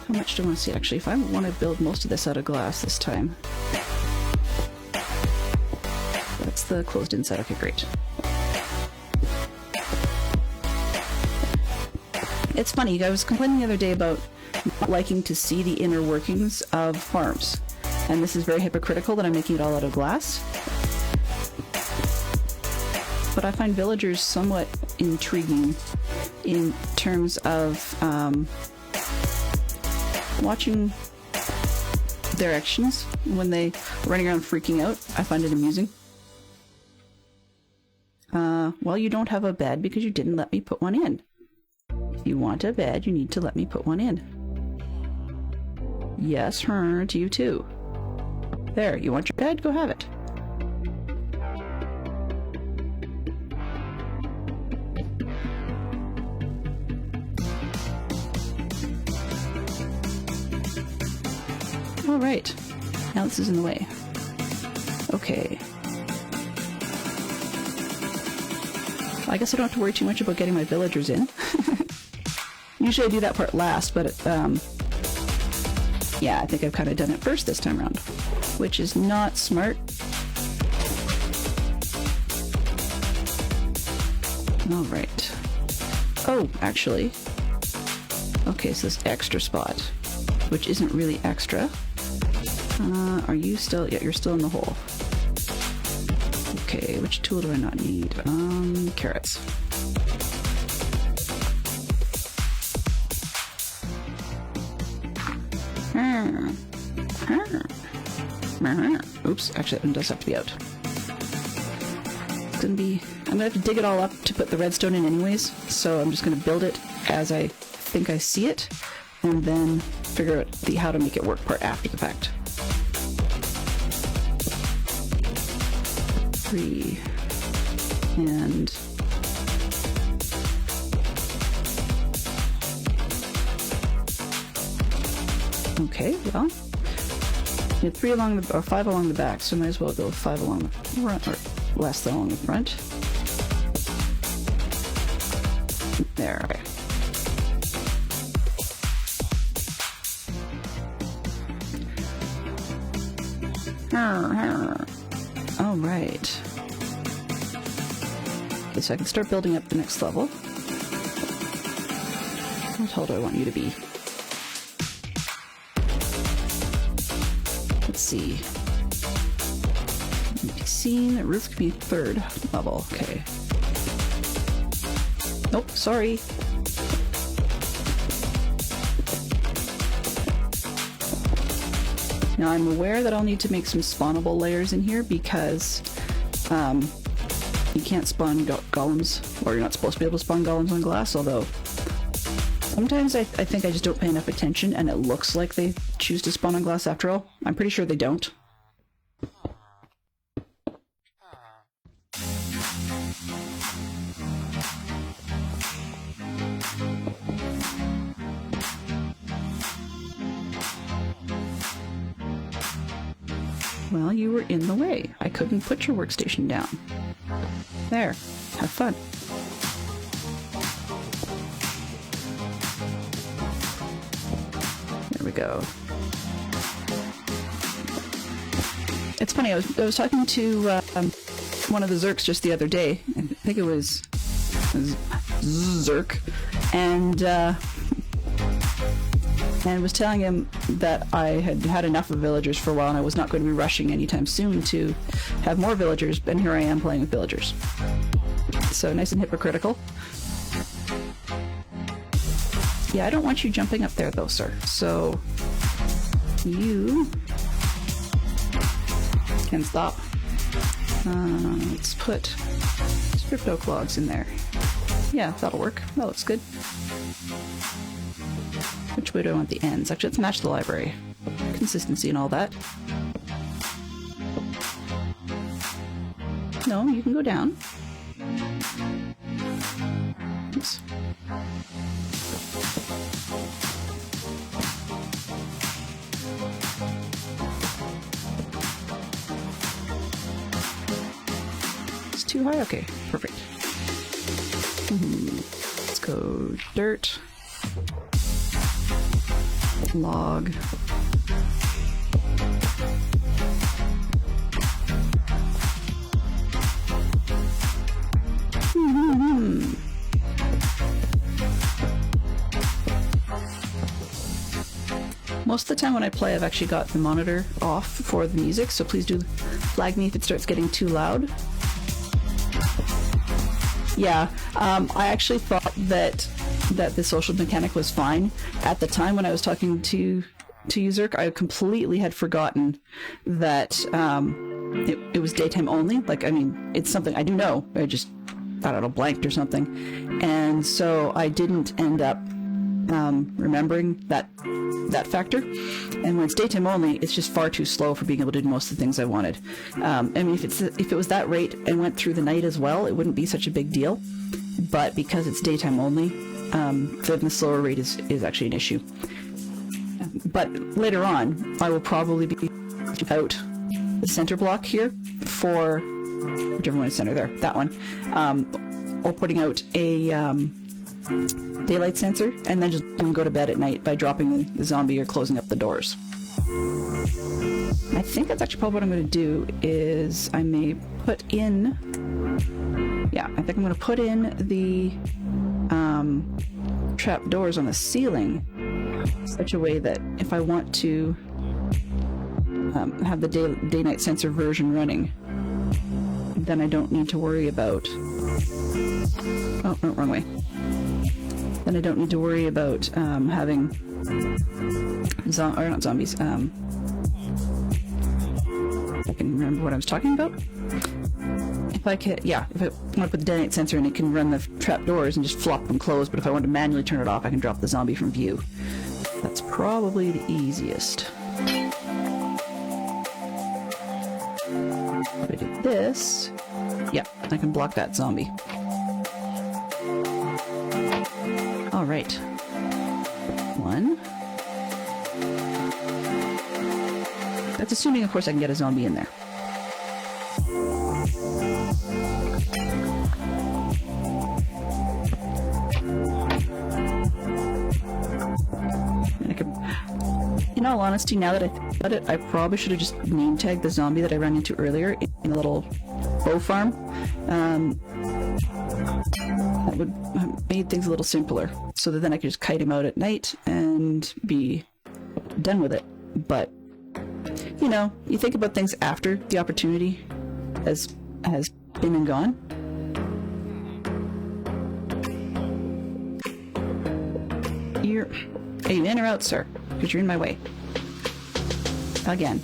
How much do I want to see? Actually, if I want to build most of this out of glass this time. That's the closed inside. Okay, great. It's funny, I was complaining the other day about not liking to see the inner workings of farms. And this is very hypocritical that I'm making it all out of glass. But I find villagers somewhat intriguing in terms of watching their actions when they are running around freaking out. I find it amusing. Well, you don't have a bed because you didn't let me put one in. If you want a bed, you need to let me put one in. Yes, to you too. There, you want your bed? Go have it. All right. Now this is in the way. Okay. I guess I don't have to worry too much about getting my villagers in. Usually I do that part last, but yeah, I think I've kind of done it first this time around, which is not smart. All right. Oh, actually. Okay, so this extra spot, which isn't really extra. Are you still... Yeah, you're still in the hole. Okay, which tool do I not need? Carrots. Oops, actually that one does have to be out. It's gonna be... I'm gonna have to dig it all up to put the redstone in anyways, so I'm just gonna build it as I think I see it, and then figure out the how to make it work part after the fact. 3 and okay, well, you had 3 along the, or 5 along the back, so might as well go 5 along the front, or less than along the front. There. All right. Okay, so I can start building up the next level. How tall do I want you to be? Let's see. Seen that roof can be 3rd level. Okay. Nope, sorry. Now I'm aware that I'll need to make some spawnable layers in here because you can't spawn golems, or you're not supposed to be able to spawn golems on glass, although sometimes I think I just don't pay enough attention and it looks like they choose to spawn on glass after all. I'm pretty sure they don't. Well, you were in the way. I couldn't put your workstation down. There. Have fun. There we go. It's funny, I was talking to one of the Zerks just the other day. I think it was Zerk. And was telling him that I had had enough of villagers for a while and I was not going to be rushing anytime soon to have more villagers, and here I am playing with villagers. So nice and hypocritical. Yeah, I don't want you jumping up there though, sir. So you can stop. Let's put stripped oak logs in there. Yeah, that'll work. That looks good. Which way do I want the ends? Actually, let's match the library. Consistency and all that. No, you can go down. Oops. It's too high? Okay, perfect. Let's go dirt. Log. Most of the time when I play, I've actually got the monitor off for the music, so please do flag me if it starts getting too loud. Yeah, I actually thought that the social mechanic was fine. At the time when I was talking to Zerk, I completely had forgotten that it was daytime only. Like, I mean, it's something I do know. I just, I don't know, blanked or something. And so I didn't end up remembering that factor. And when it's daytime only, it's just far too slow for being able to do most of the things I wanted. I mean, if it was that rate and went through the night as well, it wouldn't be such a big deal. But because it's daytime only, the slower rate is actually an issue. But later on, I will probably be out the center block here for whichever one is center there, that one, or putting out a daylight sensor, and then just go to bed at night by dropping the zombie or closing up the doors. I think that's actually probably what I'm going to do. Is I may put in, I think I'm going to put in the trap doors on the ceiling in such a way that if I want to have the day-night sensor version running, then I don't need to worry about... Oh, no, wrong way. Then I don't need to worry about having... not zombies. I can remember what I was talking about. If I want to put the day-night sensor in, it can run the trap doors and just flop them closed, but if I want to manually turn it off, I can drop the zombie from view. That's probably the easiest. If I do this, I can block that zombie. All right. One. That's assuming, of course, I can get a zombie in there. In all honesty, now that I think about it, I probably should have just name tagged the zombie that I ran into earlier in the little bow farm. That would have made things a little simpler, so that then I could just kite him out at night and be done with it. But, you think about things after the opportunity has been and gone. Are you in or out, sir? Because you're in my way. Again.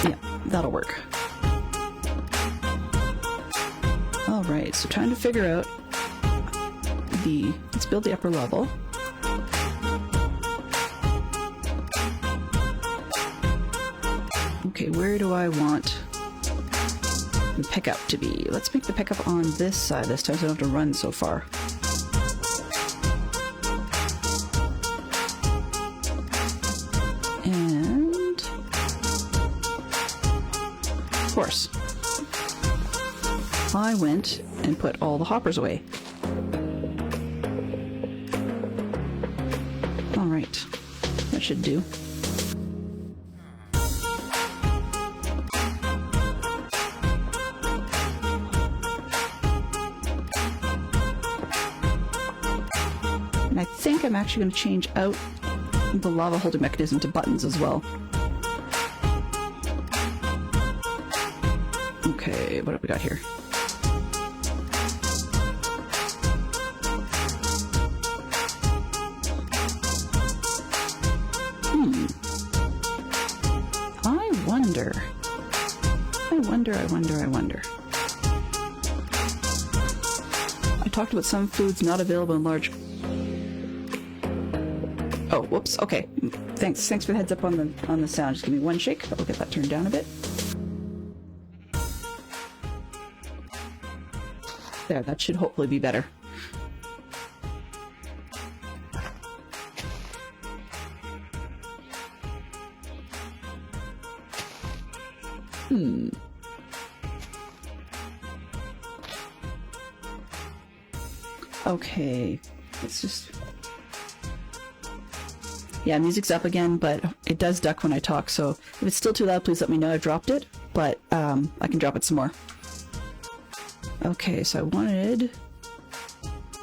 Yeah, that'll work. Alright, so trying to figure out let's build the upper level. Okay, where do I want the pickup to be? Let's make the pickup on this side this time so I don't have to run so far. And of course, I went and put all the hoppers away. Alright, that should do. And I think I'm actually going to change out the lava holding mechanism to buttons as well. Okay, what have we got here? I wonder. I talked about some foods not available in large... Oh, whoops, okay. Thanks for the heads up on the sound. Just give me one shake. I'll get that turned down a bit. There, that should hopefully be better. Okay, let's just... Yeah, music's up again, but it does duck when I talk, so if it's still too loud, please let me know I've dropped it, but I can drop it some more. Okay, so I wanted...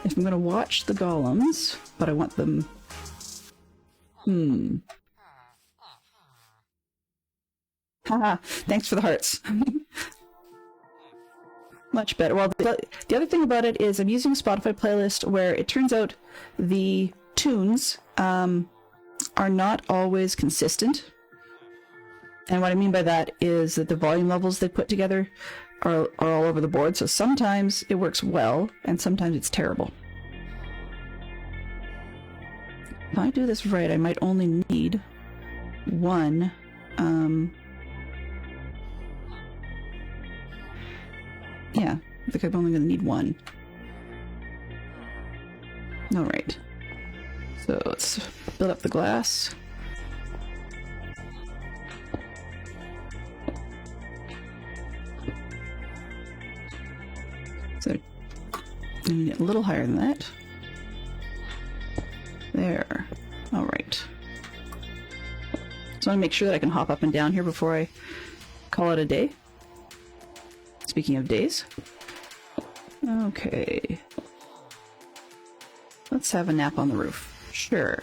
If I'm going to watch the golems, but I want them... Haha, thanks for the hearts. Much better. Well, the other thing about it is I'm using a Spotify playlist where it turns out the tunes are not always consistent. And what I mean by that is that the volume levels they put together are all over the board. So sometimes it works well, and sometimes it's terrible. If I do this right, I might only need one. Yeah, I think I'm only going to need one. All right. So let's build up the glass. So I need it a little higher than that. There. All right. So I want to make sure that I can hop up and down here before I call it a day. Speaking of days. Okay. Let's have a nap on the roof. Sure.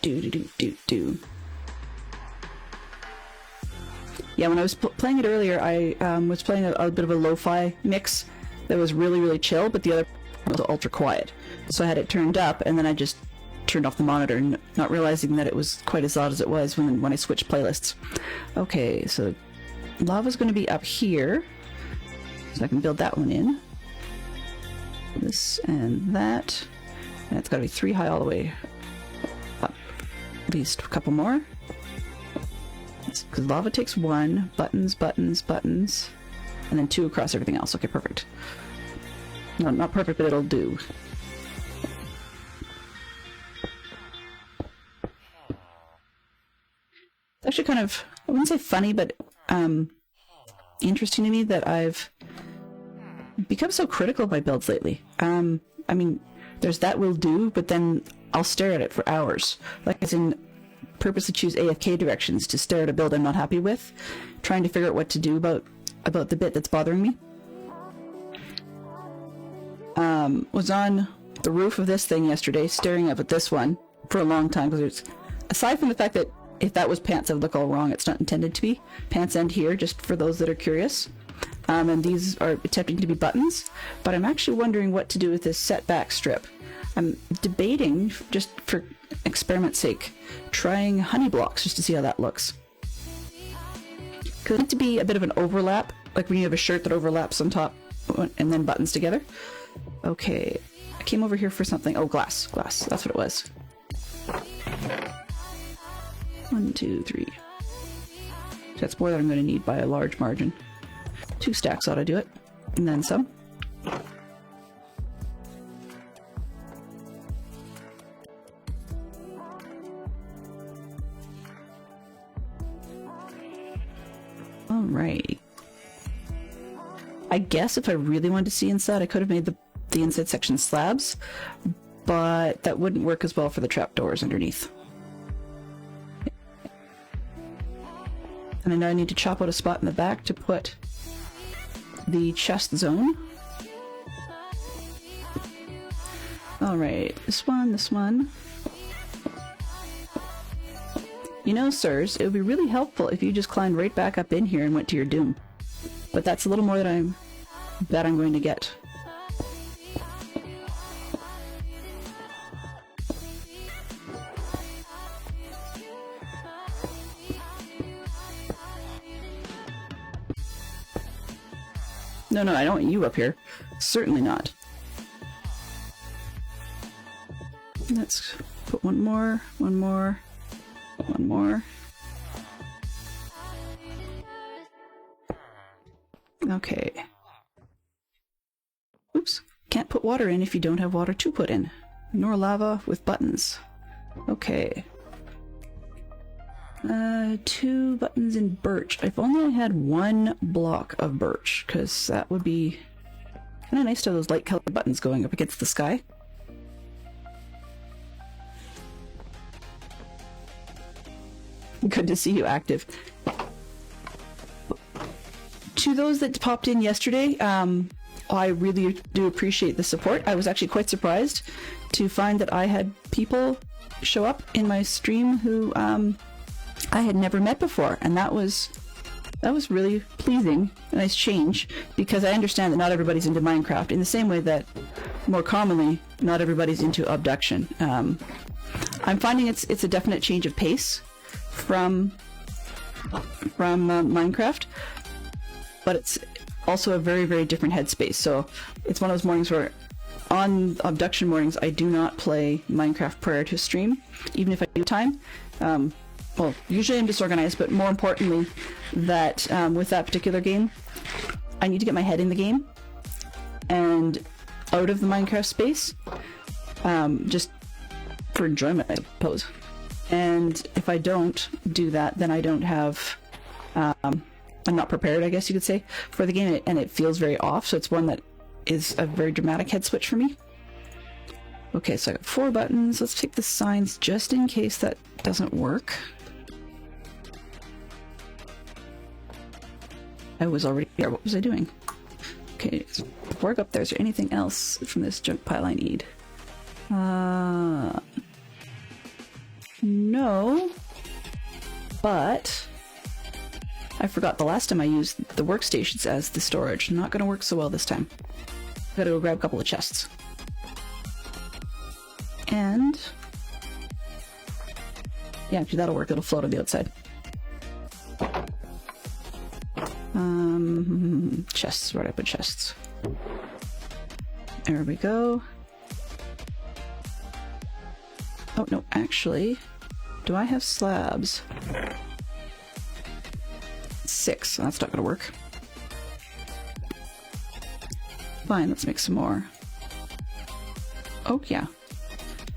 Do. Yeah, when I was playing it earlier, I was playing a bit of a lo-fi mix that was really, really chill, but the other was ultra quiet. So I had it turned up, and then I just turned off the monitor, not realizing that it was quite as loud as it was when I switched playlists. Okay, so lava's going to be up here, so I can build that one in. This and that. And it's got to be 3 high all the way up. At least a couple more. Because lava takes 1, buttons, and then 2 across everything else. Okay, perfect. No, not perfect, but it'll do. It's actually kind of, I wouldn't say funny, but interesting to me that I've become so critical of my builds lately. I mean, there's that will do, but then I'll stare at it for hours. Like, as in, purposely choose AFK directions to stare at a build I'm not happy with, trying to figure out what to do about the bit that's bothering me. Was on the roof of this thing yesterday, staring up at this one for a long time, because aside from the fact that if that was pants, it would look all wrong. It's not intended to be. Pants end here, just for those that are curious. And these are attempting to be buttons, but I'm actually wondering what to do with this setback strip. I'm debating, just for experiment's sake, trying honey blocks just to see how that looks. Could it to be a bit of an overlap, like when you have a shirt that overlaps on top and then buttons together? Okay, I came over here for something. Oh, glass, that's what it was. 1, 2, 3. That's more than I'm going to need by a large margin. 2 stacks ought to do it, and then some. Alright. I guess if I really wanted to see inside, I could have made the inside section slabs, but that wouldn't work as well for the trapdoors underneath. And I know I need to chop out a spot in the back to put the chest zone. Alright, this one. You know, sirs, it would be really helpful if you just climbed right back up in here and went to your doom. But that's a little more than I'm going to get. No, I don't want you up here. Certainly not. Let's put one more. Okay. Oops. Can't put water in if you don't have water to put in. Nor lava with buttons. Okay. 2 buttons in birch. If only I had 1 block of birch, because that would be kind of nice to have those light colored buttons going up against the sky. Good to see you active. To those that popped in yesterday, I really do appreciate the support. I was actually quite surprised to find that I had people show up in my stream who I had never met before, and that was really pleasing, a nice change, because I understand that not everybody's into Minecraft, in the same way that, more commonly, not everybody's into abduction. I'm finding it's a definite change of pace from Minecraft, but it's also a very, very different headspace. So it's one of those mornings where on abduction mornings I do not play Minecraft prior to stream, even if I do time. Well, usually I'm disorganized, but more importantly, that with that particular game, I need to get my head in the game and out of the Minecraft space, just for enjoyment, I suppose. And if I don't do that, then I don't have, I'm not prepared, I guess you could say, for the game, and it feels very off. So it's one that is a very dramatic head switch for me. Okay, so I got 4 buttons. Let's take the signs just in case that doesn't work. I was already here. What was I doing? Okay, so before I go up there, is there anything else from this junk pile I need? No. But I forgot the last time I used the workstations as the storage. Not gonna work so well this time. Gotta go grab a couple of chests. And yeah, actually that'll work. It'll float on the outside. Chests. Where'd I put chests? There we go. Oh no, actually, do I have slabs? 6. That's not gonna work. Fine, let's make some more. Oh yeah.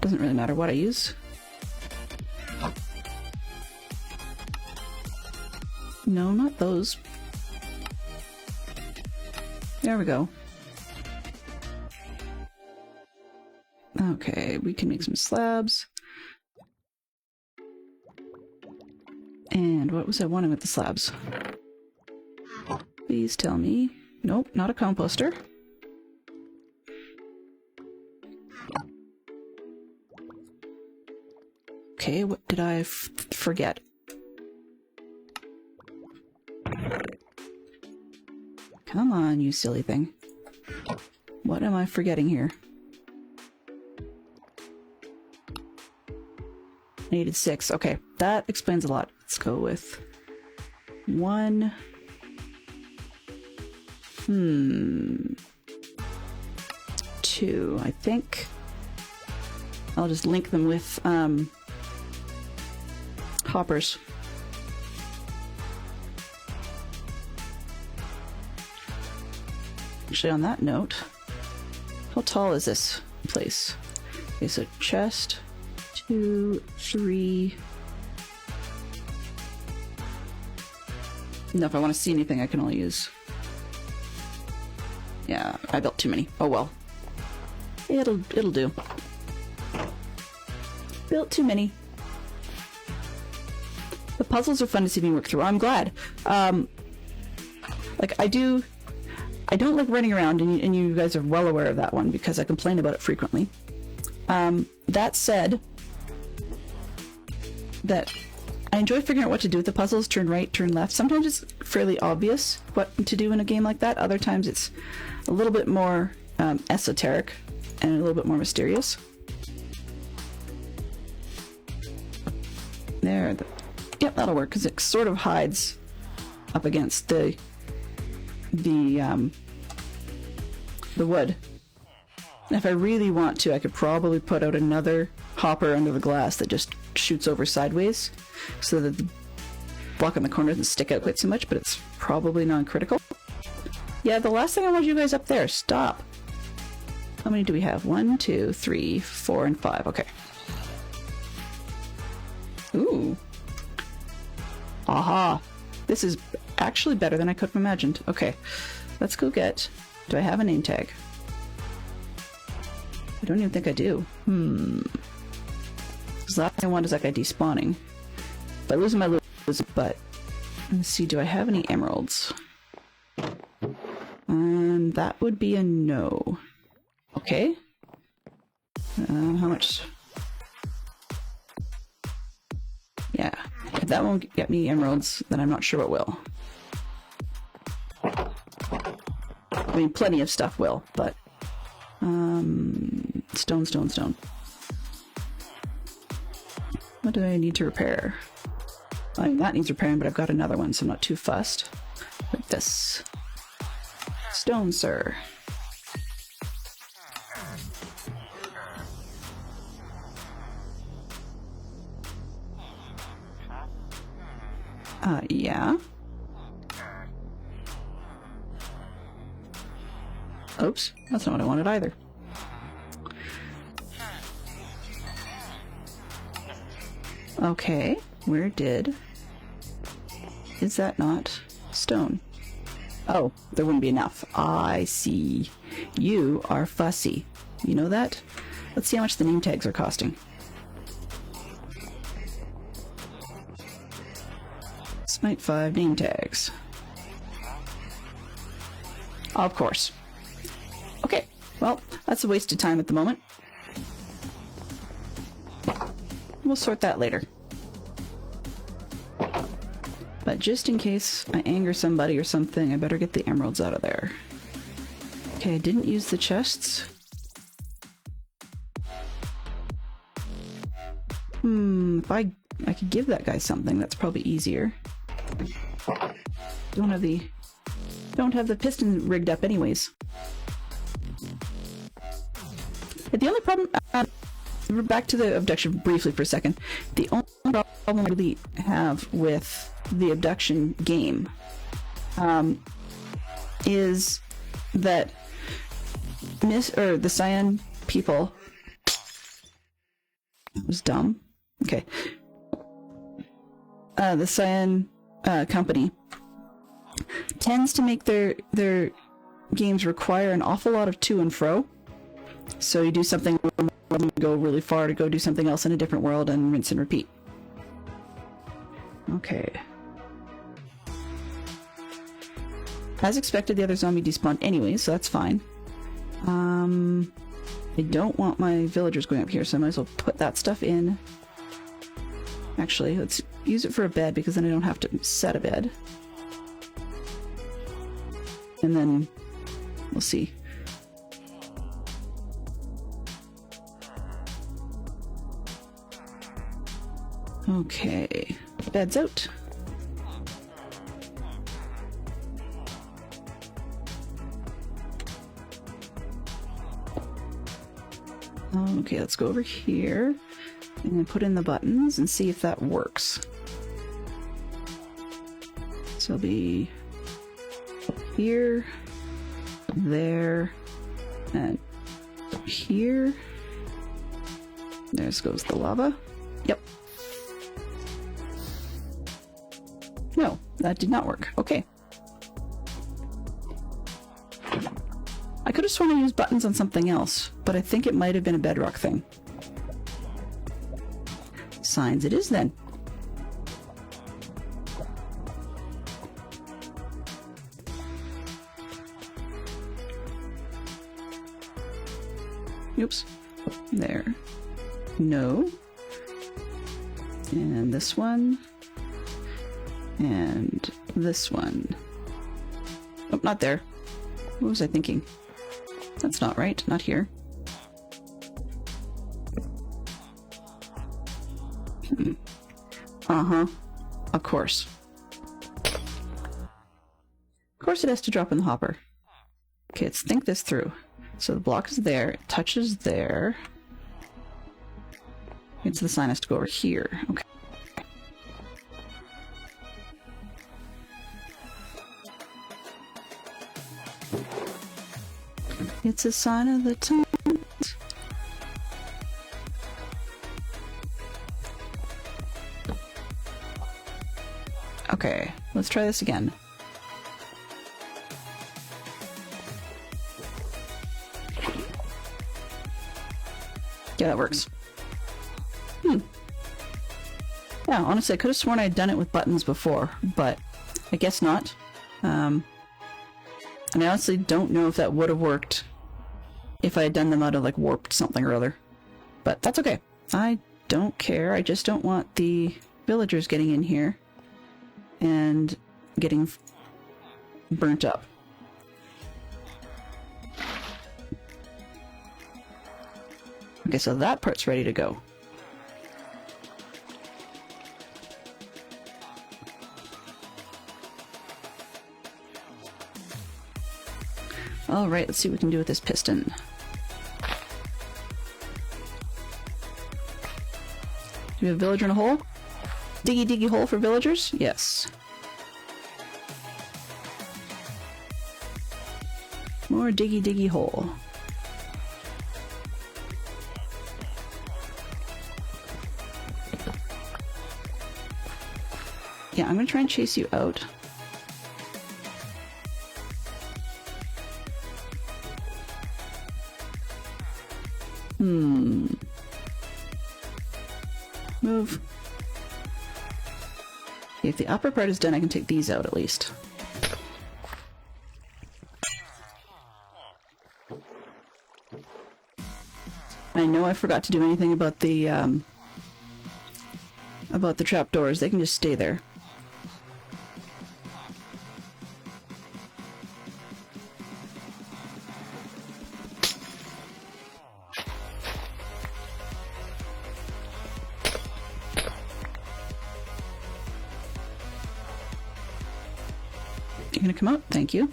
Doesn't really matter what I use. No, not those. There we go. Okay, we can make some slabs. And what was I wanting with the slabs? Please tell me. Nope, not a composter. Okay, what did I forget? Come on, you silly thing. What am I forgetting here? I needed 6. Okay, that explains a lot. Let's go with 1. 2. I think I'll just link them with hoppers. Actually, on that note, how tall is this place? Okay, so chest, 2, 3. No, if I want to see anything, I can only use. Yeah, I built too many. Oh well. It'll do. Built too many. The puzzles are fun to see me work through. I'm glad. Like I don't like running around, and you guys are well aware of that one because I complain about it frequently. That said, that I enjoy figuring out what to do with the puzzles, turn right, turn left. Sometimes it's fairly obvious what to do in a game like that. Other times it's a little bit more esoteric and a little bit more mysterious. There. Yep, that'll work because it sort of hides up against the wood. And if I really want to, I could probably put out another hopper under the glass that just shoots over sideways so that the block on the corner doesn't stick out quite so much, but it's probably non-critical. Yeah, the last thing I want you guys up there. Stop. How many do we have? 1, 2, 3, 4, and 5. Okay. Ooh. Aha. This is actually better than I could have imagined. Okay. Let's go get... Do I have a name tag? I don't even think I do. Because the last thing I want is that guy despawning. By losing my lose, but... Let's see, do I have any emeralds? That would be a no. Okay. How much? Yeah. If that won't get me emeralds, then I'm not sure what will. I mean, plenty of stuff will, but... Stone, stone, stone. What do I need to repair? I mean, that needs repairing, but I've got another one, so I'm not too fussed. Like this. Stone, sir. Yeah. Oops, that's not what I wanted either. Okay, where did... Is that not stone? Oh, there wouldn't be enough. I see. You are fussy. You know that? Let's see how much the name tags are costing. Smite 5 name tags. Of course. Okay, well, that's a waste of time at the moment. We'll sort that later. But just in case I anger somebody or something, I better get the emeralds out of there. Okay, I didn't use the chests. If I could give that guy something, that's probably easier. Don't have the piston rigged up anyways. But the only problem, back to the abduction briefly for a second. The only problem I really have with the abduction game is that the cyan people was dumb. Okay. The cyan company tends to make their games require an awful lot of to and fro. So you do something, go really far to go do something else in a different world and rinse and repeat. Okay. As expected, the other zombie despawned anyway, so that's fine. I don't want my villagers going up here, so I might as well put that stuff in. Actually, let's use it for a bed, because then I don't have to set a bed. And then we'll see. Okay, bed's out. Okay, let's go over here and then put in the buttons and see if that works. So it'll be here, there, and here. There goes the lava. Yep. No, that did not work. Okay. I could have sworn I used buttons on something else, but I think it might have been a bedrock thing. Signs it is then. Oops. There. No. And this one. And this one. Oh, not there. What was I thinking? That's not right. Not here. Uh-huh. Of course. Of course it has to drop in the hopper. Okay, let's think this through. So the block is there. It touches there. Okay, so the sign has to go over here. Okay. It's a sign of the times. Okay, let's try this again. Yeah, that works. Yeah, honestly, I could have sworn I'd done it with buttons before, but I guess not. And I honestly don't know if that would have worked if I had done them out of, like, warped something or other. But that's okay. I don't care. I just don't want the villagers getting in here and getting burnt up. Okay, so that part's ready to go. Alright, let's see what we can do with this piston. Do we have a villager in a hole? Diggy diggy hole for villagers? Yes. More diggy diggy hole. Yeah, I'm gonna try and chase you out. Move. If the upper part is done, I can take these out at least. I know I forgot to do anything about the trapdoors. They can just stay there. You're gonna come out? Thank you.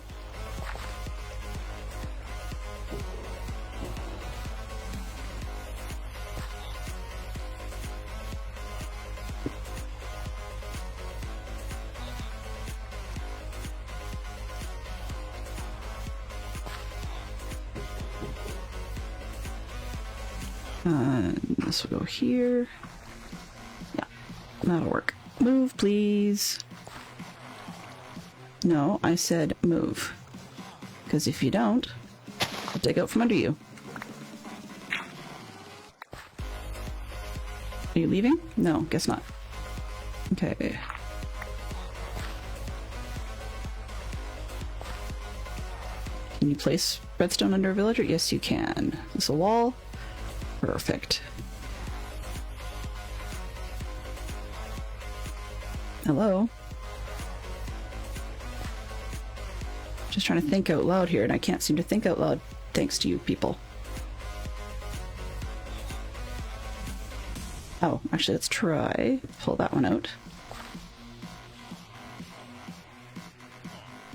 This will go here. Yeah, that'll work. Move, please. No, I said move. Because if you don't, I'll dig out from under you. Are you leaving? No, guess not. Okay. Can you place redstone under a villager? Yes, you can. Is this a wall? Perfect. Hello? Just trying to think out loud here, and I can't seem to think out loud thanks to you people. Oh, actually, let's try. Pull that one out.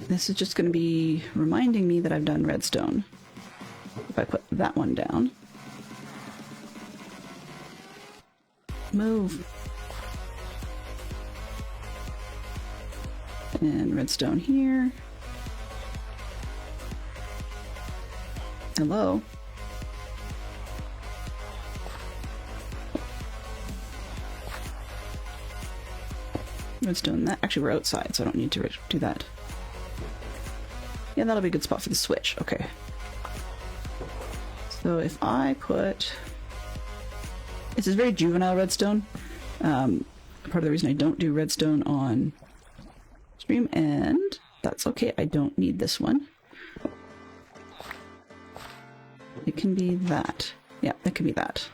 This is just going to be reminding me that I've done redstone. If I put that one down. Move. And redstone here. Hello? Redstone that. Actually, we're outside, so I don't need to do that. Yeah, that'll be a good spot for the switch. Okay. So if I put... This is very juvenile redstone. Part of the reason I don't do redstone on stream, and that's okay. I don't need this one. It can be that. Yeah, it can be that.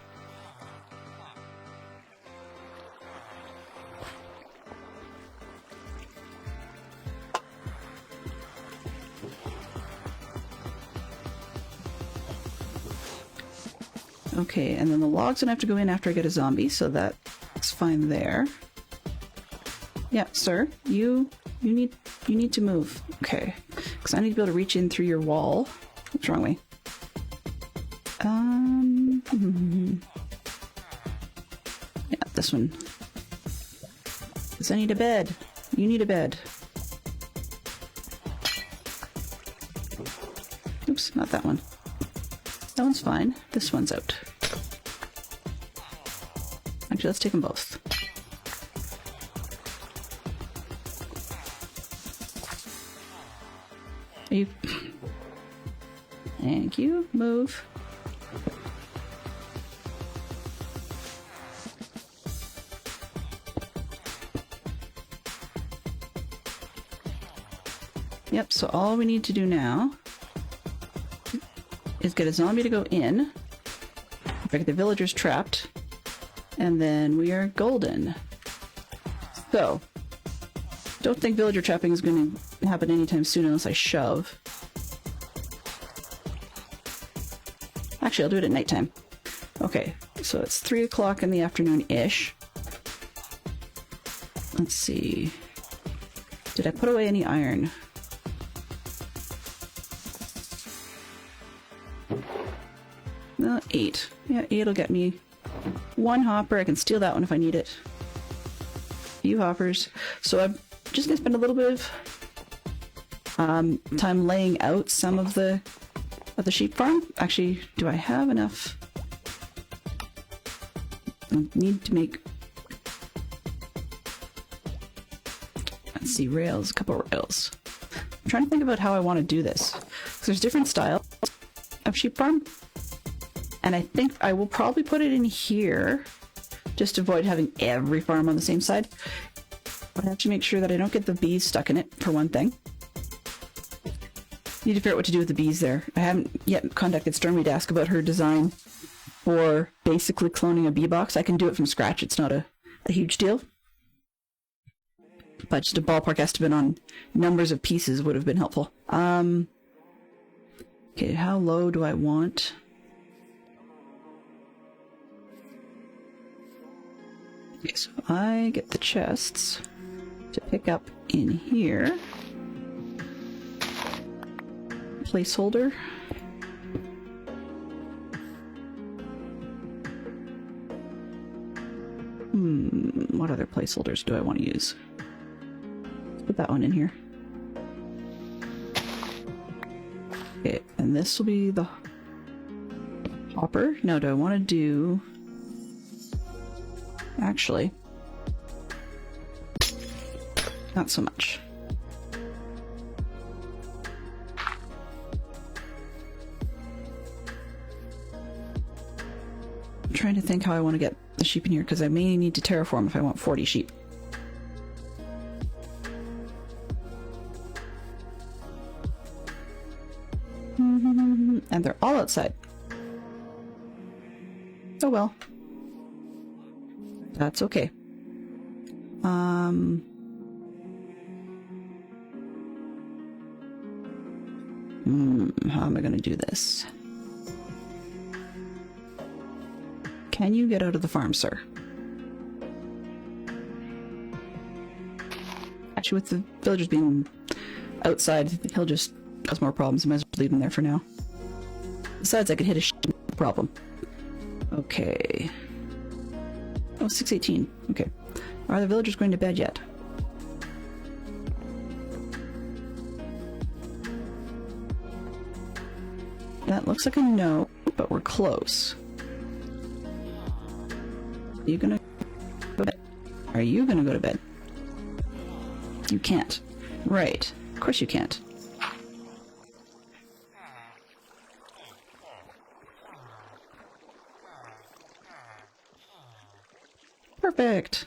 Okay, and then the log's gonna have to go in after I get a zombie, so that's fine there. Yeah, sir, you need to move. Okay, because I need to be able to reach in through your wall. What's wrong way? Yeah, this one. Because I need a bed. You need a bed. Oops, not that one. That one's fine. This one's out. Actually, let's take them both. Are you... Thank you. Move. Yep, so all we need to do now is get a zombie to go in. In fact, the villager's trapped. And then we are golden. So, don't think villager trapping is going to happen anytime soon unless I shove. Actually, I'll do it at nighttime. Okay, so it's 3 o'clock in the afternoon-ish. Let's see. Did I put away any iron? 8. Yeah, 8 will get me 1 hopper. I can steal that one if I need it. Few hoppers. So I'm just gonna spend a little bit of time laying out some of the sheep farm. Actually, do I have enough? I need to make, let's see, rails, a couple of rails. I'm trying to think about how I want to do this. So there's different styles of sheep farm, and I think I will probably put it in here just to avoid having every farm on the same side. But I have to make sure that I don't get the bees stuck in it, for one thing. Need to figure out what to do with the bees there. I haven't yet contacted Stormy to ask about her design for basically cloning a bee box. I can do it from scratch. It's not a huge deal. But just a ballpark estimate on numbers of pieces would have been helpful. Okay, how low do I want? Okay, so I get the chests to pick up in here. Placeholder. What other placeholders do I want to use? Let's put that one in here. Okay, and this will be the hopper. Now, do I want to do... Actually, not so much. I'm trying to think how I want to get the sheep in here, because I may need to terraform if I want 40 sheep. And they're all outside. Oh well. That's okay. How am I going to do this? Can you get out of the farm, sir? Actually, with the villagers being outside, he'll just cause more problems. I might as well leave him there for now. Besides, I could hit a problem. Okay. Oh, 6:18. Okay. Are the villagers going to bed yet? That looks like a no, but we're close. Are you gonna go to bed? Are you gonna go to bed? You can't. Right. Of course you can't. Perfect.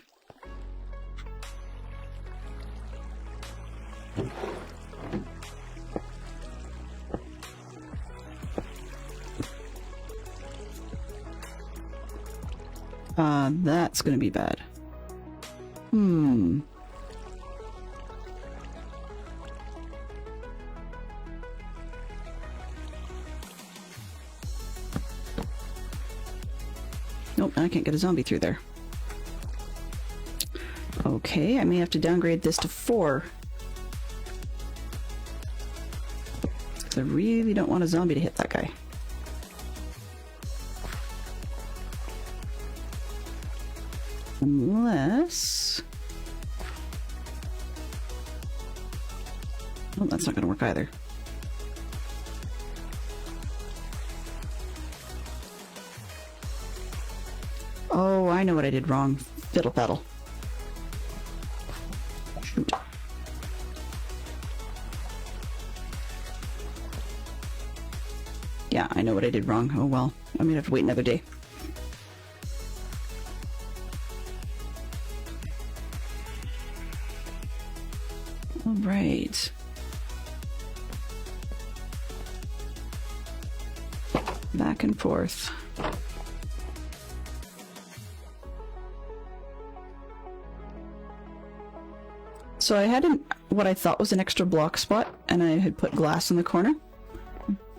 That's gonna be bad. Nope, I can't get a zombie through there. Okay, I may have to downgrade this to 4. Because I really don't want a zombie to hit that guy. Unless... Oh, that's not going to work either. Oh, I know what I did wrong. Fiddle faddle. Shoot. Yeah, I know what I did wrong. Oh well. I'm gonna have to wait another day. Alright. Back and forth. So I had what I thought was an extra block spot, and I had put glass in the corner,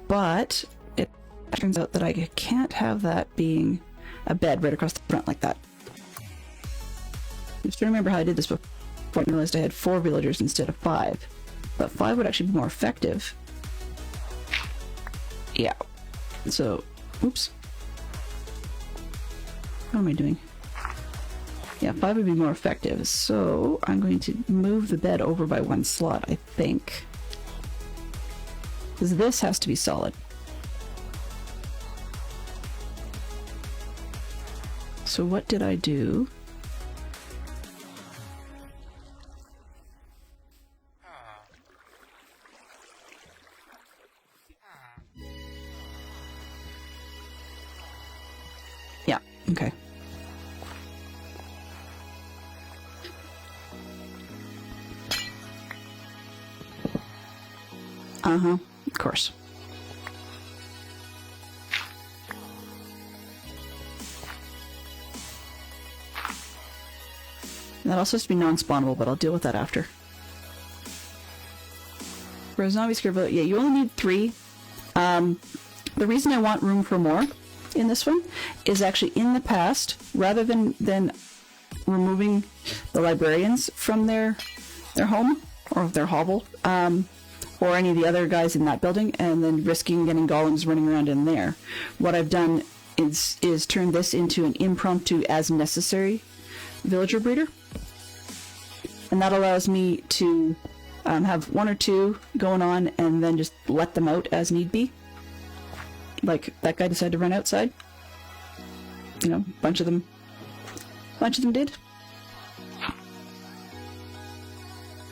but it turns out that I can't have that being a bed right across the front like that. Just to remember how I did this before, I realized I had 4 villagers instead of 5, but 5 would actually be more effective. Yeah. So, oops. What am I doing? Yeah, 5 would be more effective. So I'm going to move the bed over by 1 slot, I think. Because this has to be solid. So what did I do? Yeah, okay. Uh-huh, of course. That also has to be non-spawnable, but I'll deal with that after. For a zombie scribble, yeah, you only need 3. The reason I want room for more in this one is actually in the past, rather than removing the librarians from their home or their hovel, or any of the other guys in that building, and then risking getting golems running around in there, what I've done is turn this into an impromptu as necessary villager breeder. And that allows me to have 1 or 2 going on and then just let them out as need be. Like that guy decided to run outside. You know, a bunch of them did.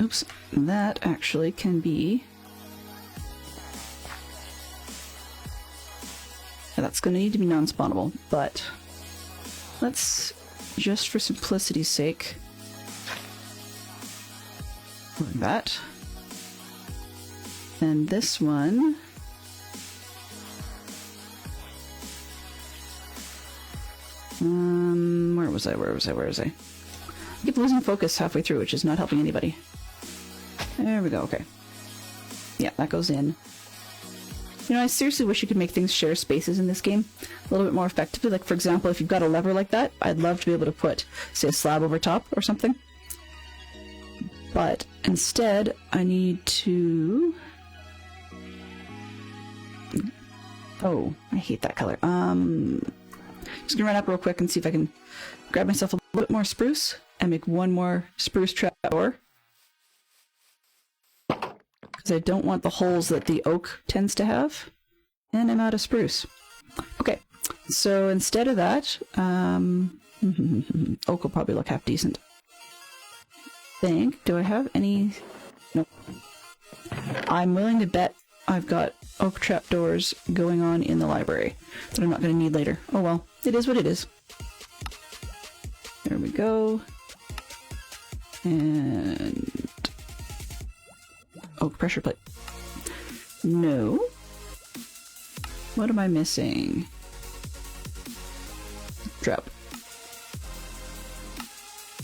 Oops, that actually can be... Yeah, that's going to need to be non-spawnable, but let's, just for simplicity's sake, like that. And this one... where was I? I keep losing focus halfway through, which is not helping anybody. There we go, okay. Yeah, that goes in. You know, I seriously wish you could make things share spaces in this game a little bit more effectively. Like, for example, if you've got a lever like that, I'd love to be able to put, say, a slab over top or something. But instead, I need to... Oh, I hate that color. Just gonna run up real quick and see if I can grab myself a little bit more spruce and make 1 more spruce trapdoor. Because I don't want the holes that the oak tends to have. And I'm out of spruce. Okay, so instead of that, oak will probably look half decent. Do I have any? Nope. I'm willing to bet I've got oak trapdoors going on in the library that I'm not going to need later. Oh well, it is what it is. There we go. And oak pressure plate. No. What am I missing? Drop.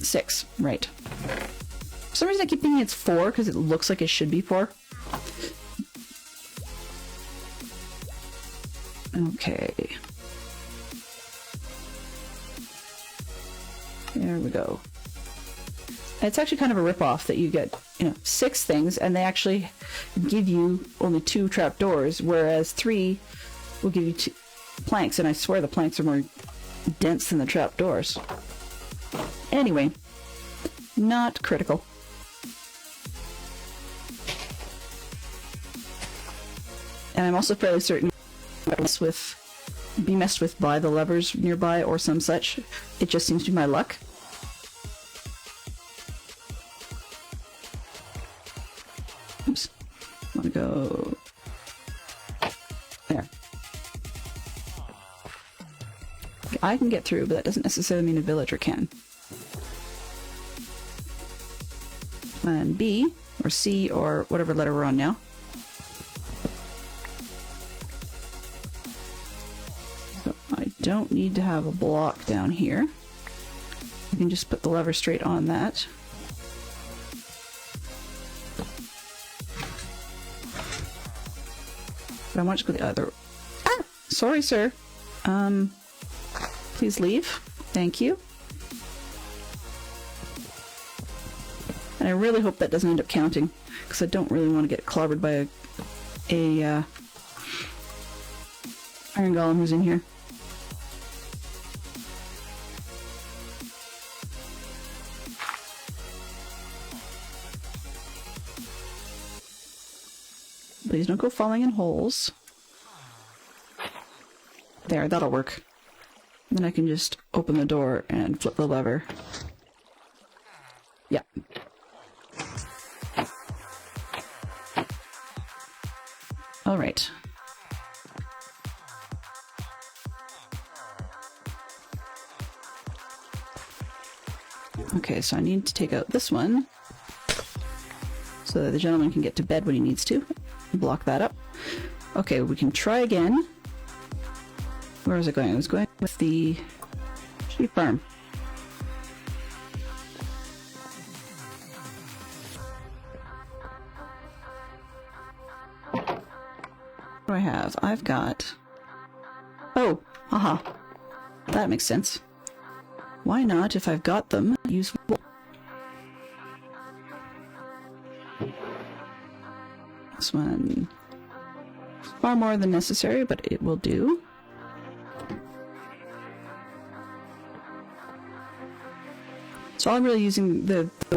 6, right. For some reason I keep thinking it's 4 because it looks like it should be 4. Okay. There we go. It's actually kind of a rip-off that you get, 6 things, and they actually give you only 2 trapdoors, whereas 3 will give you 2 planks, and I swear the planks are more dense than the trapdoors. Anyway, not critical. And I'm also fairly certain be messed with by the levers nearby or some such. It just seems to be my luck. Oops. Want to go there. I can get through, but that doesn't necessarily mean a villager can. Plan B, or C, or whatever letter we're on now. So I don't need to have a block down here. I can just put the lever straight on that. But I want to go the other... Ah! Sorry, sir. Please leave. Thank you. And I really hope that doesn't end up counting, because I don't really want to get clobbered by a iron golem who's in here. Please don't go falling in holes. There, that'll work. Then I can just open the door and flip the lever. Yeah. All right. Okay, so I need to take out this one so that the gentleman can get to bed when he needs to. Block that up. Okay, we can try again. Where was it going? I was going with the sheep farm. What do I have? I've got... Oh, haha. That makes sense. Why not, if I've got them, use wool? This one is far more than necessary, but it will do. So all I'm really using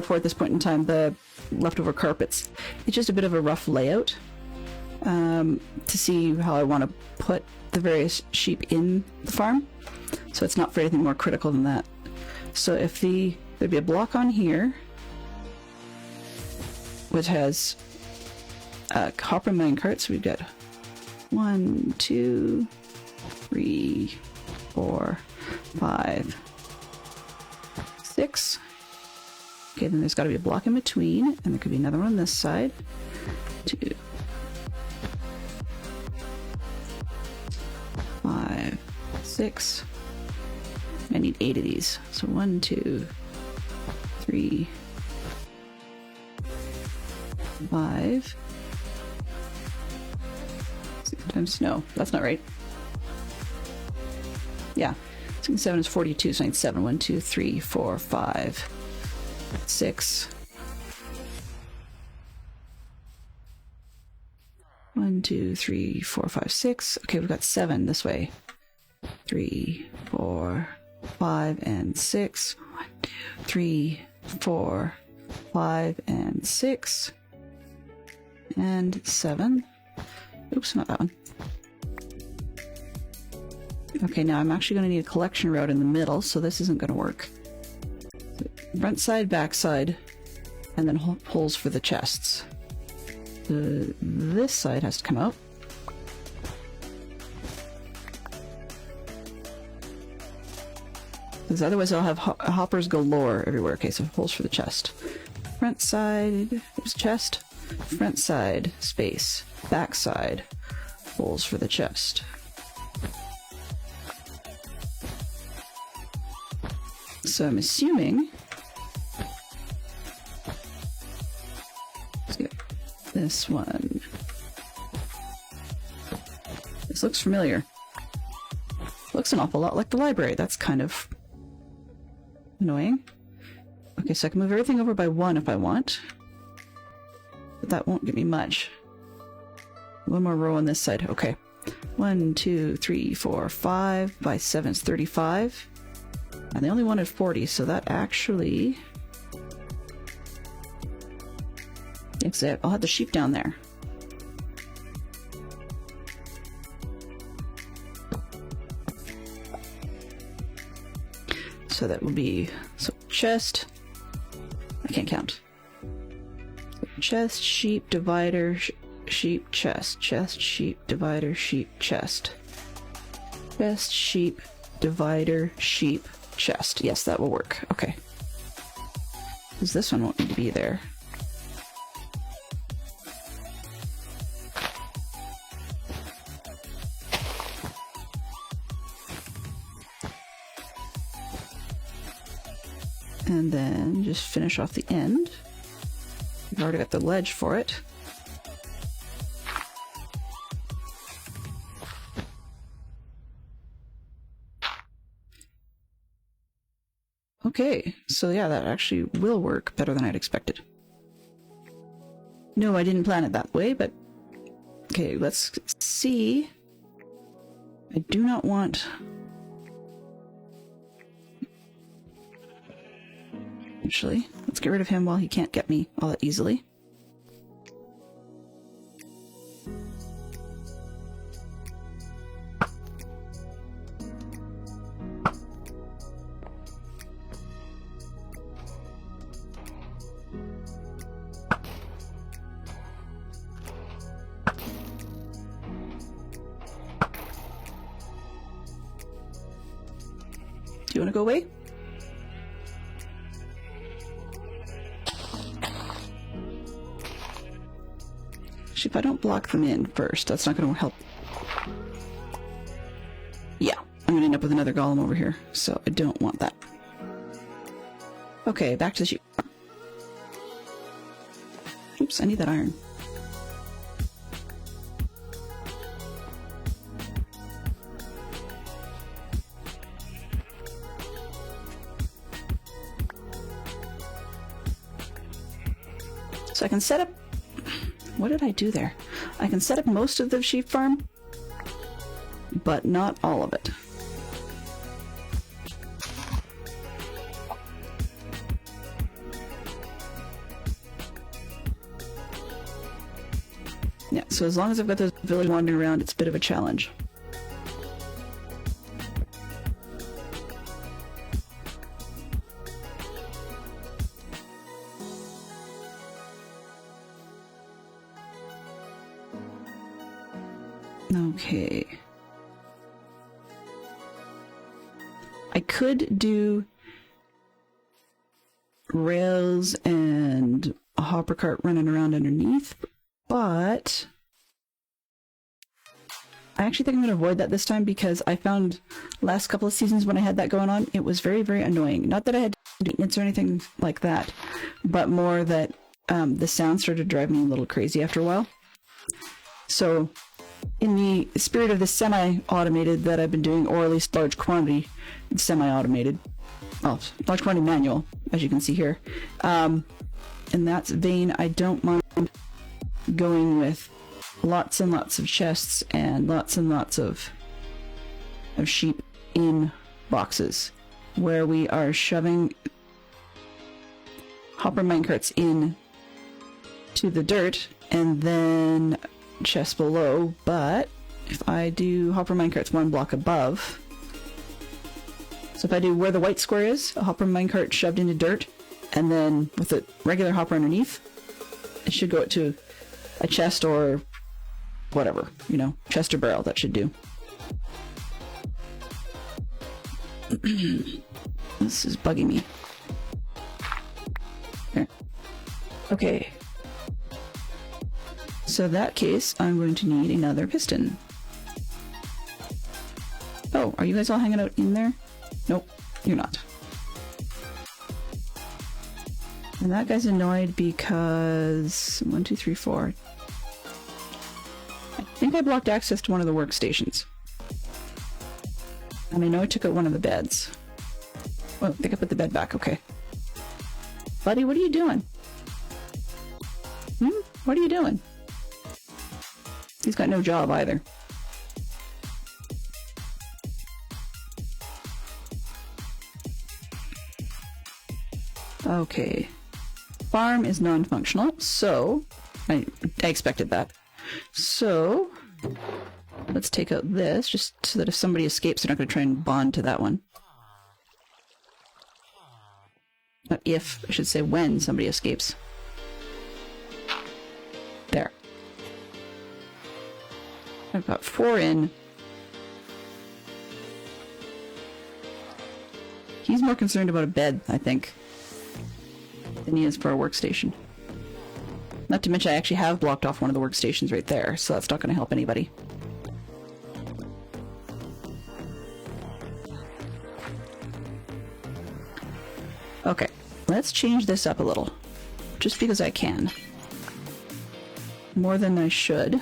for at this point in time, the leftover carpets. It's just a bit of a rough layout to see how I want to put the various sheep in the farm. So it's not for anything more critical than that. So if there'd be a block on here, which has copper mine carts. We've got 1, 2, 3, 4, 5, 6. Okay, then there's got to be a block in between, and there could be another one on this side. 2, 5, 6. I need 8 of these. So 1, 2, 3, 5. 6 times, no, that's not right. Yeah, 6 and 7 is 42, so I need 7. 1, 2, 3, 4, 5, 6. 1, 2, 3, 4, 5, 6. Okay, we've got 7 this way. 3, 4, 5, and 6. 1, 2, 3, 4, 5, and 6. And 7. Oops, not that one. Okay, now I'm actually going to need a collection route in the middle, so this isn't going to work. Front side, back side, and then holes for the chests. This side has to come out. Because otherwise I'll have hoppers galore everywhere. Okay, so holes for the chest. Front side, there's chest. Front side, space. Back side, holes for the chest. So I'm assuming... Let's get this one. This looks familiar. Looks an awful lot like the library. That's kind of annoying. Okay, so I can move everything over by 1 if I want. But that won't give me much. One more row on this side. Okay. 1, 2, 3, 4, 5 by 7 is 35. And they only wanted 40, so that actually... Yes, I'll have the sheep down there. So that will be... So chest... I can't count. Chest, sheep, divider, sheep, chest. Chest, sheep, divider, sheep, chest. Chest, sheep, divider, sheep, chest. Yes, that will work. Okay. Because this one won't need to be there. And then just finish off the end. We've already got the ledge for it. Okay, so yeah, that actually will work better than I'd expected. No, I didn't plan it that way, but... Okay, let's see. I do not want... Actually, let's get rid of him while he can't get me all that easily. Do you want to go away? Actually, if I don't block them in first, that's not going to help. Yeah, I'm going to end up with another golem over here, so I don't want that. Okay, back to the sheep. Oops, I need that iron. So I can set up... What did I do there? I can set up most of the sheep farm, but not all of it. Yeah, so as long as I've got those villagers wandering around, it's a bit of a challenge. Okay. I could do rails and a hopper cart running around underneath, but I actually think I'm going to avoid that this time because I found last couple of seasons when I had that going on, it was very, very annoying. Not that I had maintenance or anything like that, but more that the sound started driving me a little crazy after a while. So in the spirit of the semi-automated that I've been doing, or at least large quantity semi-automated, well, large quantity manual, as you can see here, in that vein, I don't mind going with lots and lots of chests and lots of sheep in boxes, where we are shoving hopper minecarts in to the dirt and then chests below. But if I do hopper minecarts one block above, so if I do where the white square is, a hopper minecart shoved into dirt, and then with a regular hopper underneath, it should go to a chest or whatever, you know, chest or barrel, that should do. This is bugging me. Here. Okay. So in that case, I'm going to need another piston. Oh, are you guys all hanging out in there? Nope, you're not. And that guy's annoyed because 1, 2, 3, 4. I think I blocked access to one of the workstations. And I know I took out one of the beds. Oh, I think I put the bed back, okay. Buddy, what are you doing? What are you doing? He's got no job either. Okay. Farm is non-functional, so I expected that. So let's take out this, just so that if somebody escapes, they're not going to try and bond to that one. Not if, I should say when somebody escapes. There. I've got 4 in. He's more concerned about a bed, I think, than he is for a workstation. Not to mention I actually have blocked off one of the workstations right there, so that's not going to help anybody. Okay, let's change this up a little, just because I can. More than I should.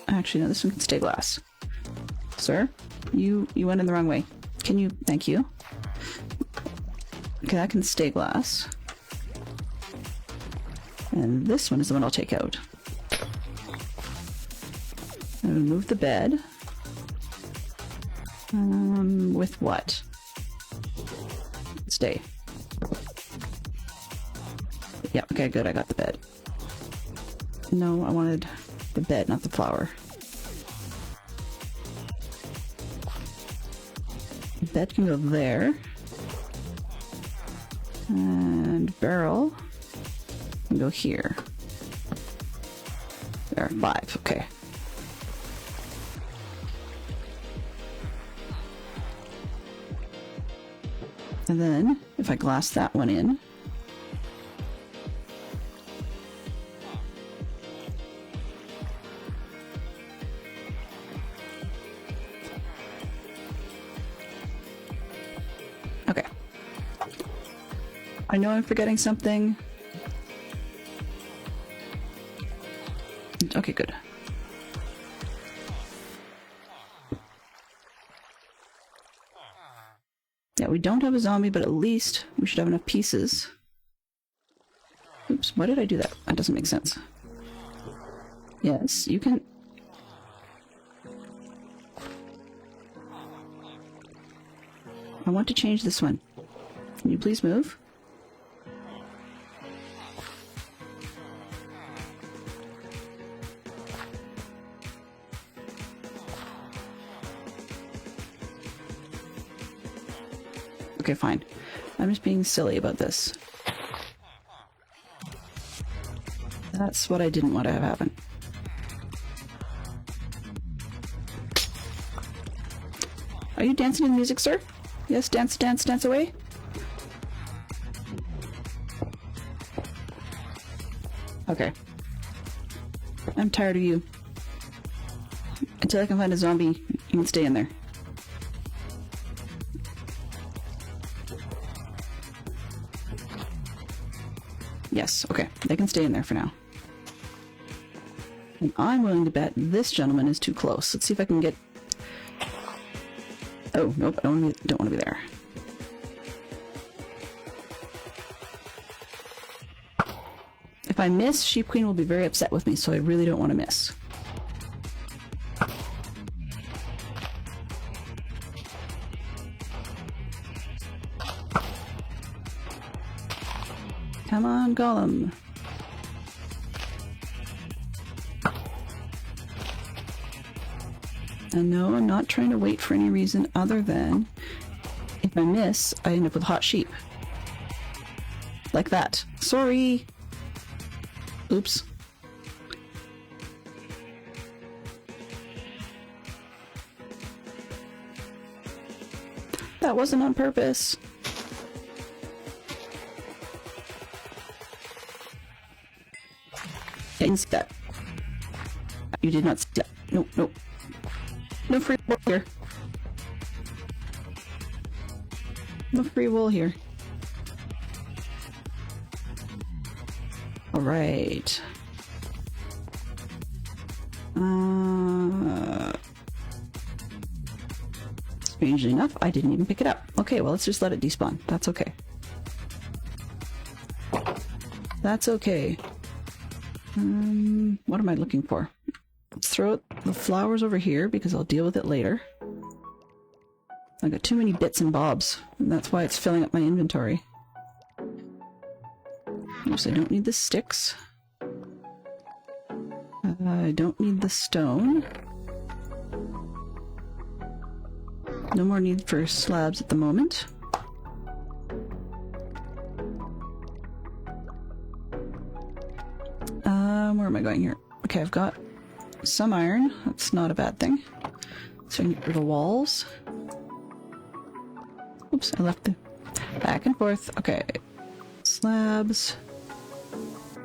Actually, no, this one can stay glass. Sir, you went in the wrong way. Can you... Thank you. Okay, that can stay glass. And this one is the one I'll take out. I'm gonna move the bed. With what? Stay. Yeah, okay, good, I got the bed. No, I wanted the bed, not the flower. The bed can go there. And barrel can go here. there? 5. Okay. And then, if I glass that one in... Okay. I know I'm forgetting something. Okay, good. Yeah, we don't have a zombie, but at least we should have enough pieces. Oops, why did I do that? That doesn't make sense. Yes, you can... I want to change this one. Can you please move? Okay, fine. I'm just being silly about this. That's what I didn't want to have happen. Are you dancing in the music, sir? Yes, dance, dance, dance away. Okay. I'm tired of you. Until I can find a zombie, you can stay in there. Yes, okay. They can stay in there for now. And I'm willing to bet this gentleman is too close. Let's see if I can get... Oh, nope, I don't want to be there. If I miss, Sheep Queen will be very upset with me, so I really don't want to miss. Come on, Golem. And no, I'm not trying to wait for any reason other than if I miss, I end up with hot sheep. Like that. Sorry. Oops. That wasn't on purpose. I didn't see that. You did not see that. Nope, nope. No free wool here. No free wool here. Alright. Strangely enough, I didn't even pick it up. Okay, well, let's just let it despawn. That's okay. That's okay. What am I looking for? Let's throw the flowers over here because I'll deal with it later. I got too many bits and bobs, and that's why it's filling up my inventory. Oops, I don't need the sticks. I don't need the stone. No more need for slabs at the moment. Where am I going here? Okay, I've got some iron. That's not a bad thing. So I can get rid of walls. Oops, I left the back and forth. Okay. Slabs.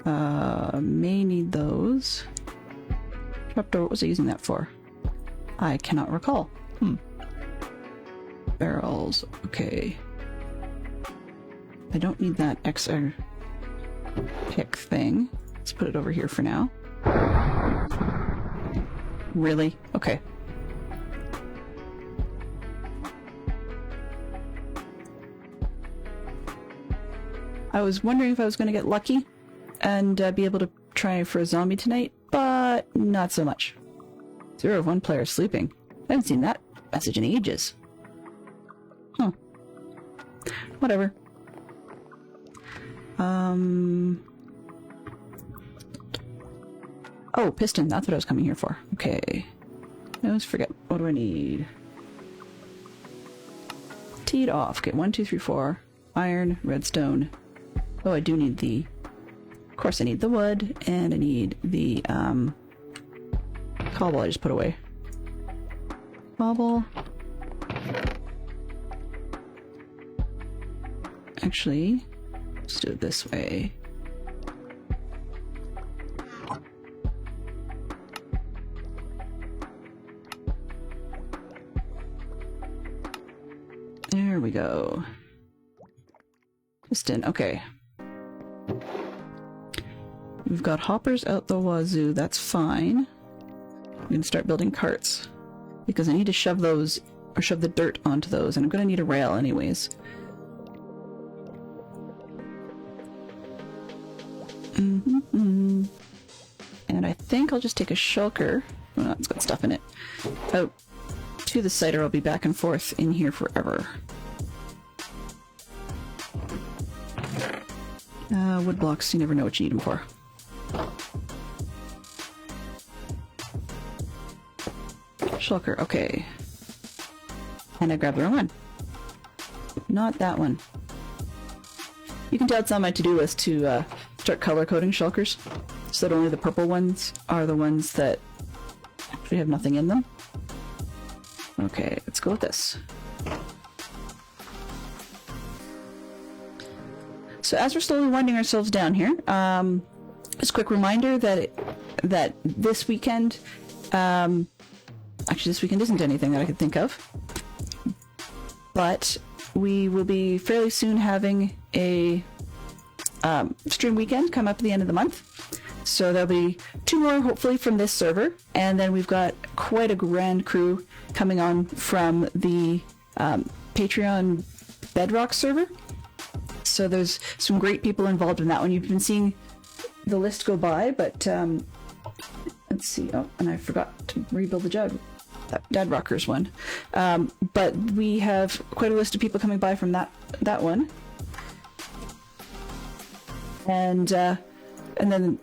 May need those. Trapdoor, what was I using that for? I cannot recall. Barrels. Okay. I don't need that extra pick thing. Let's put it over here for now. Really? Okay. I was wondering if I was going to get lucky and be able to try for a zombie tonight, but not so much. 0 of 1 player sleeping. I haven't seen that message in ages. Huh. Whatever. Oh, piston. That's what I was coming here for. Okay. I always forget. What do I need? Teed off. Okay, 1, 2, 3, 4. Iron, redstone. Oh, I do need the... Of course, I need the wood, and I need the Cobble I just put away. Cobble. Actually, let's do it this way. There we go. Piston, okay. We've got hoppers out the wazoo, that's fine. I'm gonna start building carts because I need to shove those, or shove the dirt onto those, and I'm gonna need a rail anyways. And I think I'll just take a shulker, well, it's got stuff in it, out to the site, or I'll be back and forth in here forever. Wood blocks, you never know what you need them for. Shulker, okay. And I grabbed the wrong one. Not that one. You can tell it's on my to-do list to start color coding shulkers, so that only the purple ones are the ones that actually have nothing in them. Okay, let's go with this. So as we're slowly winding ourselves down here, just a quick reminder that this weekend, actually this weekend isn't anything that I could think of, but we will be fairly soon having a stream weekend come up at the end of the month. So there'll be 2 more hopefully from this server, and then we've got quite a grand crew coming on from the Patreon Bedrock server. So there's some great people involved in that one. You've been seeing the list go by, but let's see. Oh, and I forgot to rebuild the Dead Rockers one. But we have quite a list of people coming by from that one. And then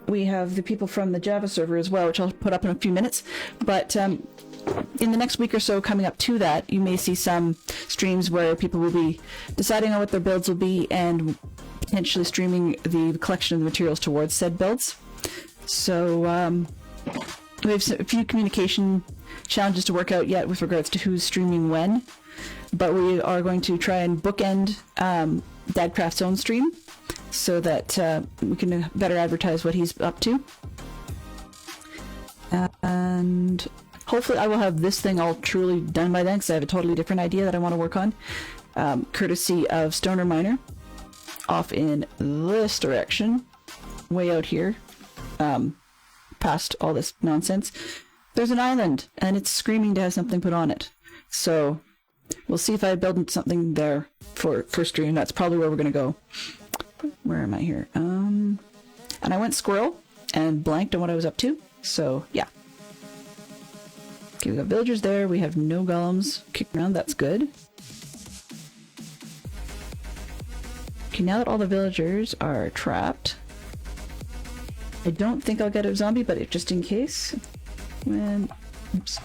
we have the people from the Java server as well, which I'll put up in a few minutes. But in the next week or so coming up to that, you may see some streams where people will be deciding on what their builds will be and potentially streaming the collection of the materials towards said builds. So we have a few communication challenges to work out yet with regards to who's streaming when, but we are going to try and bookend Dadcraft's own stream so that we can better advertise what he's up to. And hopefully I will have this thing all truly done by then, because I have a totally different idea that I want to work on, courtesy of Stoner Miner, off in this direction, way out here, past all this nonsense. There's an island, and it's screaming to have something put on it. So we'll see if I build something there for stream. That's probably where we're going to go. Where am I here? And I went squirrel and blanked on what I was up to. So yeah. Okay, we got villagers there. We have no golems kicking around. That's good. Okay, now that all the villagers are trapped, I don't think I'll get a zombie, but just in case, when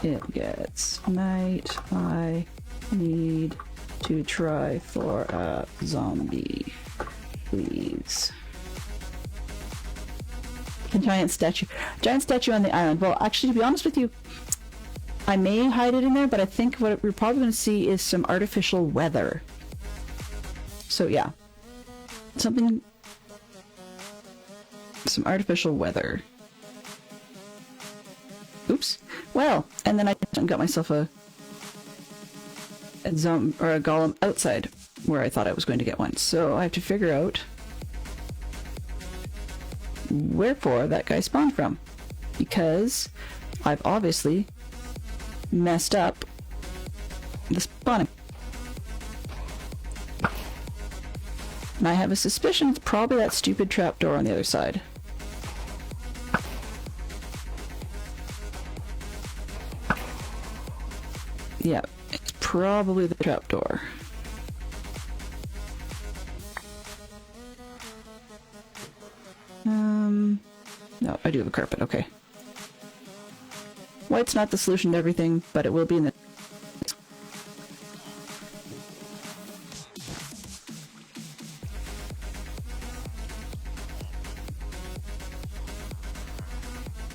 it gets night, I need to try for a zombie, please. A giant statue on the island. Well, actually, to be honest with you, I may hide it in there, but I think what we're probably going to see is some artificial weather. So yeah, some artificial weather. Oops. Well, and then I got myself a zombie or a golem outside where I thought I was going to get one. So I have to figure out wherefore that guy spawned from, because I've obviously messed up the spawning. And I have a suspicion it's probably that stupid trapdoor on the other side. Yeah, it's probably the trapdoor. No, I do have a carpet, okay. White's not the solution to everything, but it will be in the...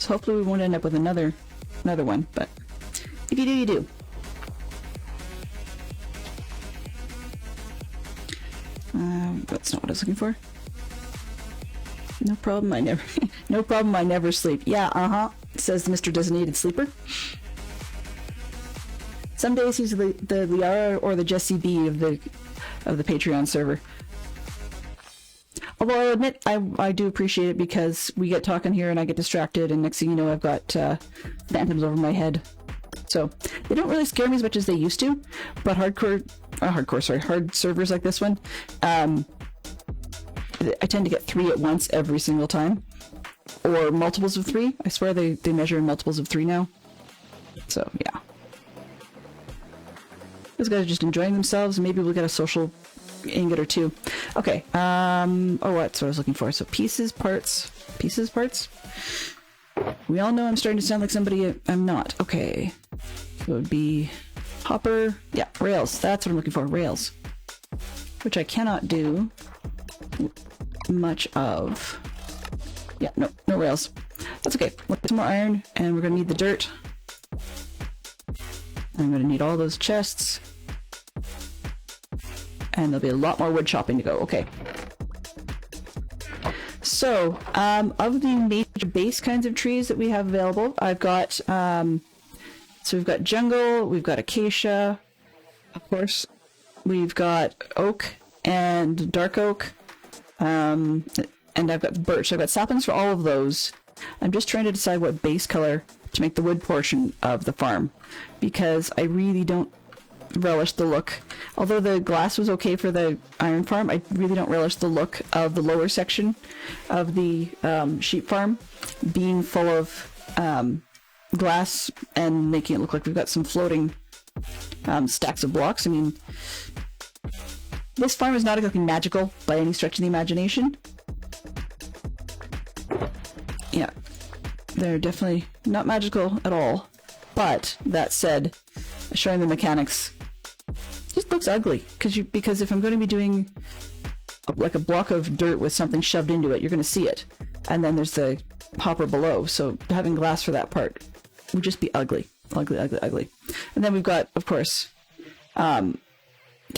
So hopefully we won't end up with another one, but if you do, you do. That's not what I was looking for. No problem, I never no problem, I never sleep. Yeah, says Mr. Designated Sleeper. Some days he's the Liara or the Jesse B of the Patreon server. Although I'll admit, I do appreciate it because we get talking here and I get distracted, and next thing you know, I've got phantoms over my head. So they don't really scare me as much as they used to, but hard servers like this one, I tend to get 3 at once every single time, or multiples of 3. I swear they measure in multiples of 3 now. So yeah, those guys are just enjoying themselves, and maybe we'll get a social ingot or 2. Okay, oh, that's what I was looking for. So pieces, parts. We all know I'm starting to sound like somebody I'm not. Okay, so it would be hopper. Yeah, rails. That's what I'm looking for. Rails, which I cannot do much of. Yeah, no rails. That's okay. We'll get some more iron, and we're gonna need the dirt. I'm gonna need all those chests, and there'll be a lot more wood chopping to go. Okay. So, of the major base kinds of trees that we have available, I've got, so we've got jungle, we've got acacia, of course, we've got oak and dark oak, and I've got birch. I've got saplings for all of those. I'm just trying to decide what base color to make the wood portion of the farm, because I really don't relish the look. Although the glass was okay for the iron farm, I really don't relish the look of the lower section of the sheep farm being full of glass and making it look like we've got some floating stacks of blocks. I mean, this farm is not exactly magical by any stretch of the imagination. Yeah, they're definitely not magical at all. But that said, showing the mechanics just looks ugly, because if I'm going to be doing like a block of dirt with something shoved into it, you're going to see it, and then there's the hopper below, so having glass for that part would just be ugly. And then we've got, of course, the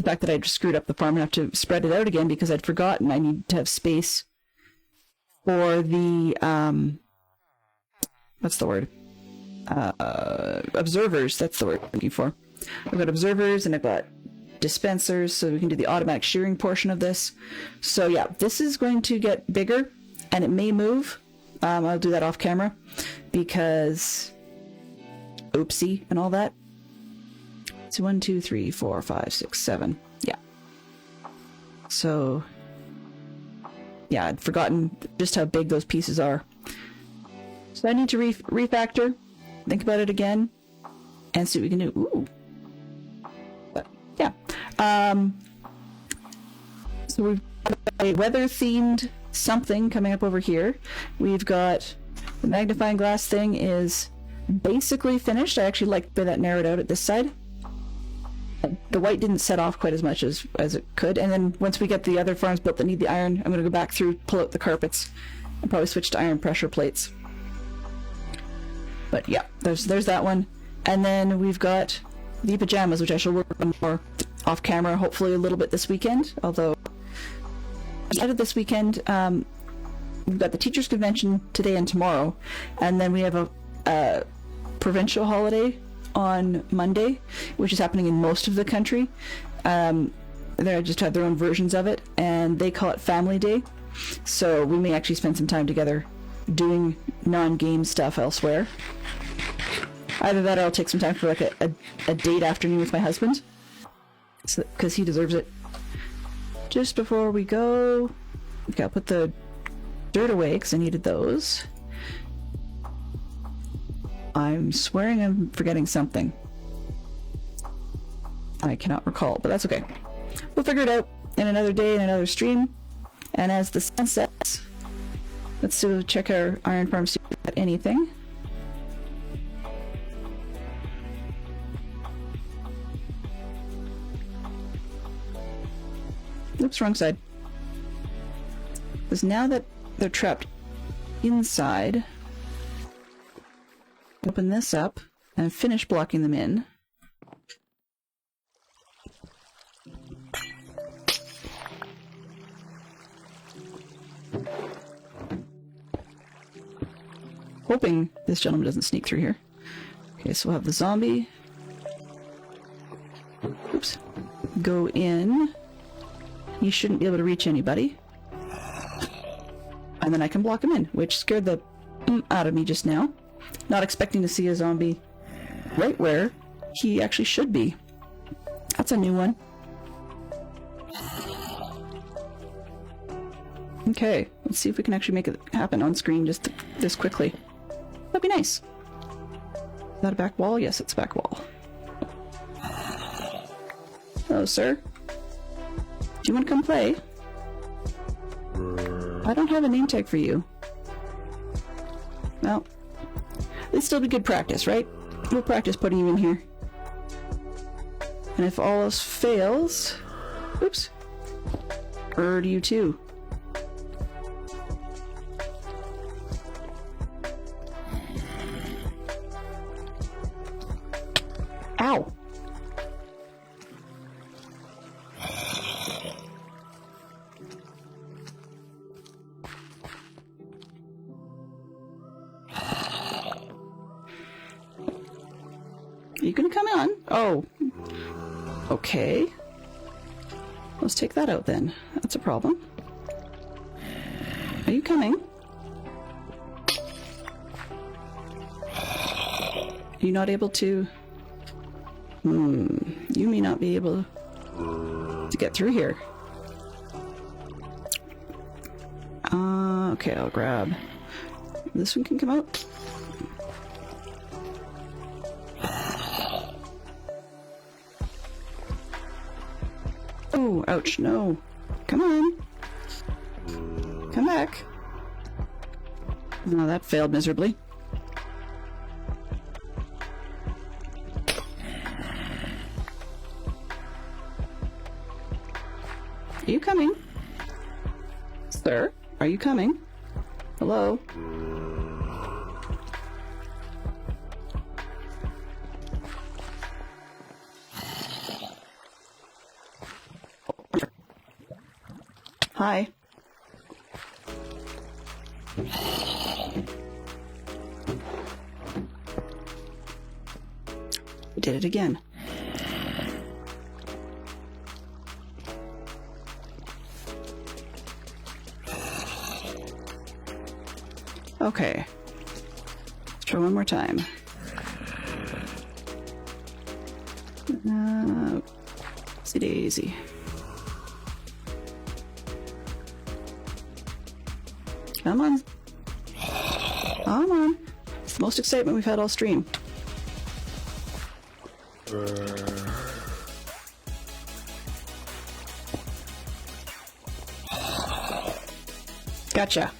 fact that I just screwed up the farm and have to spread it out again because I'd forgotten I need to have space for the what's the word, observers. That's the word I'm looking for. I've got observers and I've got dispensers, so we can do the automatic shearing portion of this. So yeah, this is going to get bigger and it may move. I'll do that off camera because oopsie and all that. So 1, 2, 3, 4, 5, 6, 7. Yeah. So yeah, I'd forgotten just how big those pieces are. So I need to refactor, think about it again, and see what we can do. Ooh. But yeah. So we've got a weather-themed something coming up over here. We've got the magnifying glass thing is basically finished. I actually like the way that narrowed out at this side. The white didn't set off quite as much as it could. And then once we get the other farms built that need the iron, I'm going to go back through, pull out the carpets, and probably switch to iron pressure plates. But yeah, there's that one. And then we've got the pajamas, which I shall work on more off camera, hopefully a little bit this weekend. Although, out of this weekend, we've got the teachers' convention today and tomorrow, and then we have a provincial holiday on Monday, which is happening in most of the country. They just have their own versions of it, and they call it Family Day. So we may actually spend some time together doing non-game stuff elsewhere. Either that or I'll take some time for like a date afternoon with my husband, because he deserves it. Just before we go, okay, I'll put the dirt away because I needed those. I'm swearing I'm forgetting something. I cannot recall, but that's okay. We'll figure it out in another day, in another stream. And as the sun sets, let's check our iron farm, see if we've got anything. Oops, wrong side. Because now that they're trapped inside, Open this up and finish blocking them in. Hoping this gentleman doesn't sneak through here. Okay, so we'll have the zombie. Oops. Go in. He shouldn't be able to reach anybody. And then I can block him in, which scared the out of me just now. Not expecting to see a zombie right where he actually should be. That's a new one. Okay, let's see if we can actually make it happen on screen just this quickly. That'd be nice. Is that a back wall? Yes, it's a back wall. Hello, sir. Do you want to come play? I don't have a name tag for you. Well, it'd still be good practice, right? We'll practice putting you in here. And if all else fails... Oops. Bird you too. Ow! Are you gonna come on? Oh. Okay. Let's take that out then. That's a problem. Are you coming? Are you not able to... You may not be able to get through here. Okay, I'll grab... This one can come out. Oh, ouch, no. Come on. Come back. No, that failed miserably. Are you coming? Sir, are you coming? Hello? Hi. We did it again. Okay. Let's try one more time. Oopsie daisy. Come on. Come on. It's the most excitement we've had all stream. Gotcha.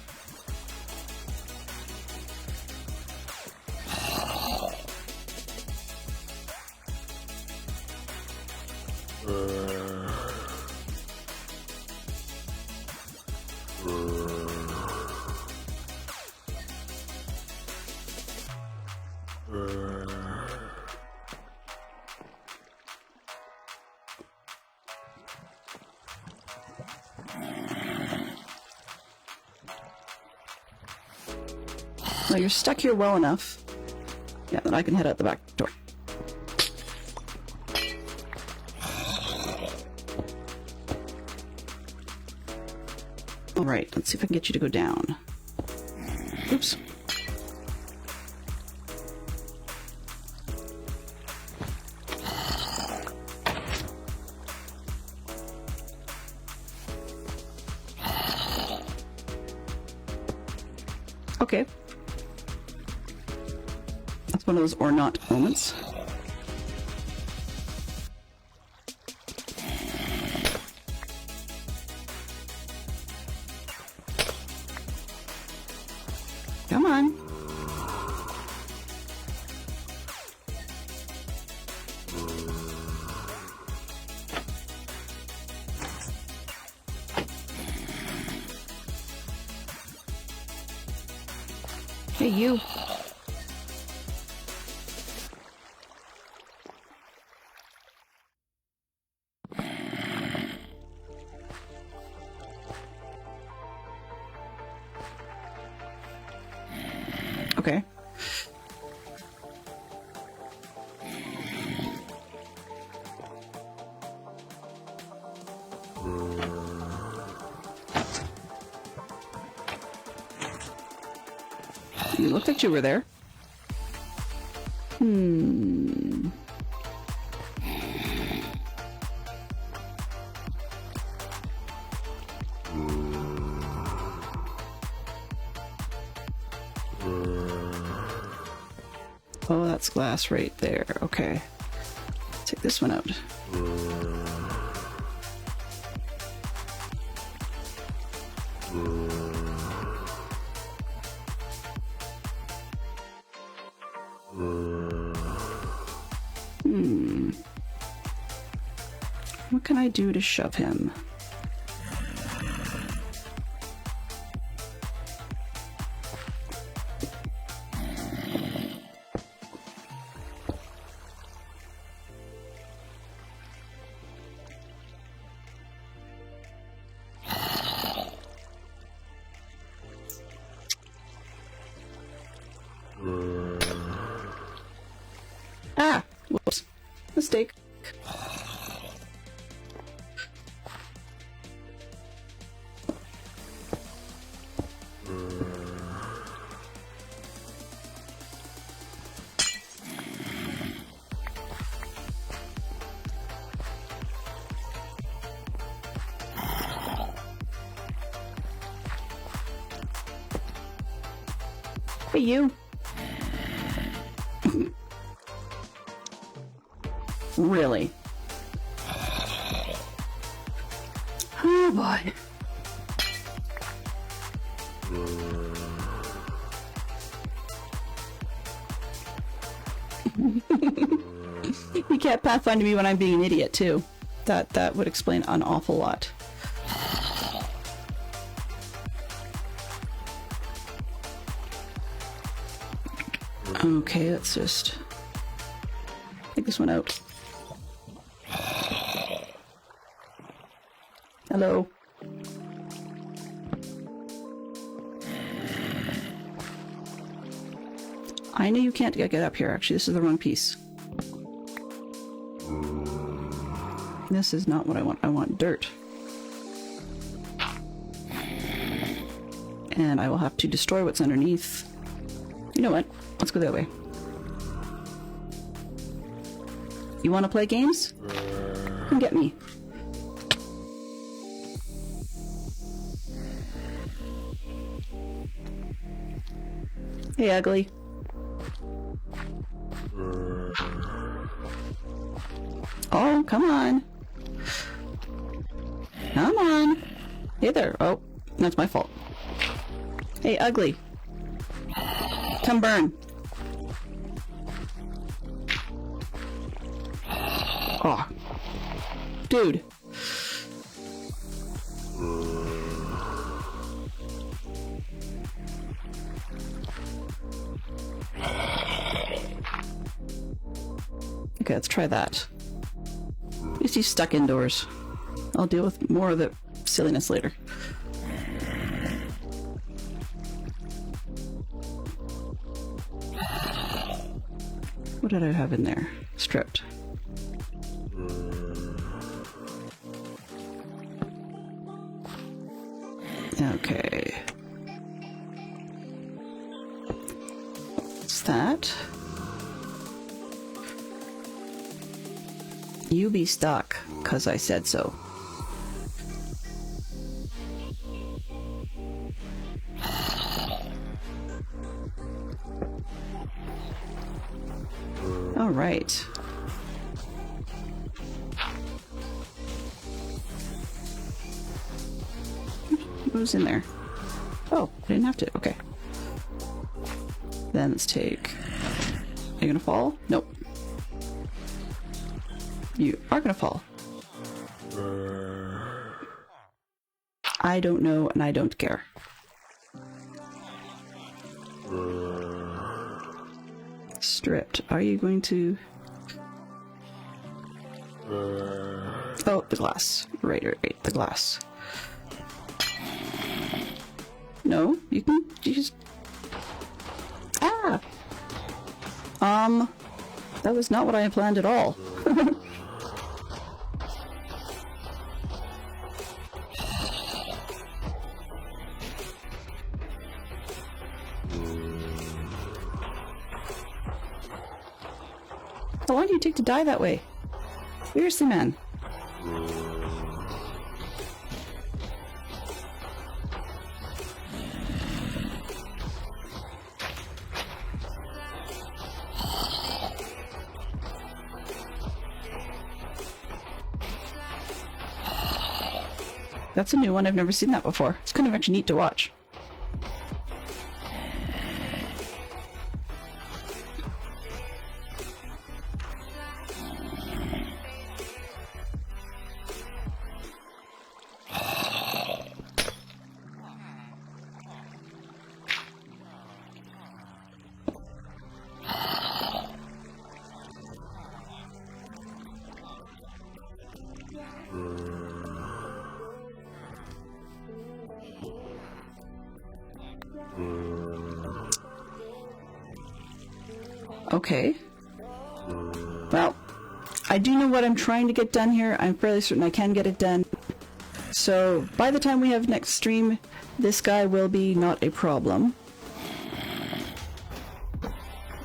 Well, you're stuck here well enough. Yeah, then I can head out the back door. Alright, let's see if I can get you to go down. Oops. Okay. That's one of those or not moments. Come on. Hey, you. Okay. You looked like you were there. Oh, that's glass right there. Okay. Take this one out. What can I do to shove him? Ah! Whoops. Mistake. Hey, you. Really? Oh boy. You can't pathfind me when I'm being an idiot too. That would explain an awful lot. Okay, let's just take this one out. Hello. I know you can't get up here, actually. This is the wrong piece. This is not what I want. I want dirt. And I will have to destroy what's underneath. You know what? Let's go that way. You want to play games? Come get me. Hey, ugly. Oh, come on. Come on. Hey there. Oh, that's my fault. Hey, ugly. Come burn. Oh. Dude. Okay, let's try that. At least he's stuck indoors. I'll deal with more of the silliness later. What did I have in there? Stripped. Okay. What's that? You be stuck, 'cause I said so. All right. What was in there? Oh, I didn't have to. Okay. Then let's take... Are you gonna fall? Nope. You are gonna fall. I don't know, and I don't care. Stripped. Are you going to... Oh, the glass. Right, the glass. No, you can... You just... Ah! Ah! That was not what I had planned at all. How long do you take to die that way? Seriously, man. That's a new one. I've never seen that before. It's kind of actually neat to watch. Okay. Well, I do know what I'm trying to get done here. I'm fairly certain I can get it done. So, by the time we have next stream, this guy will be not a problem.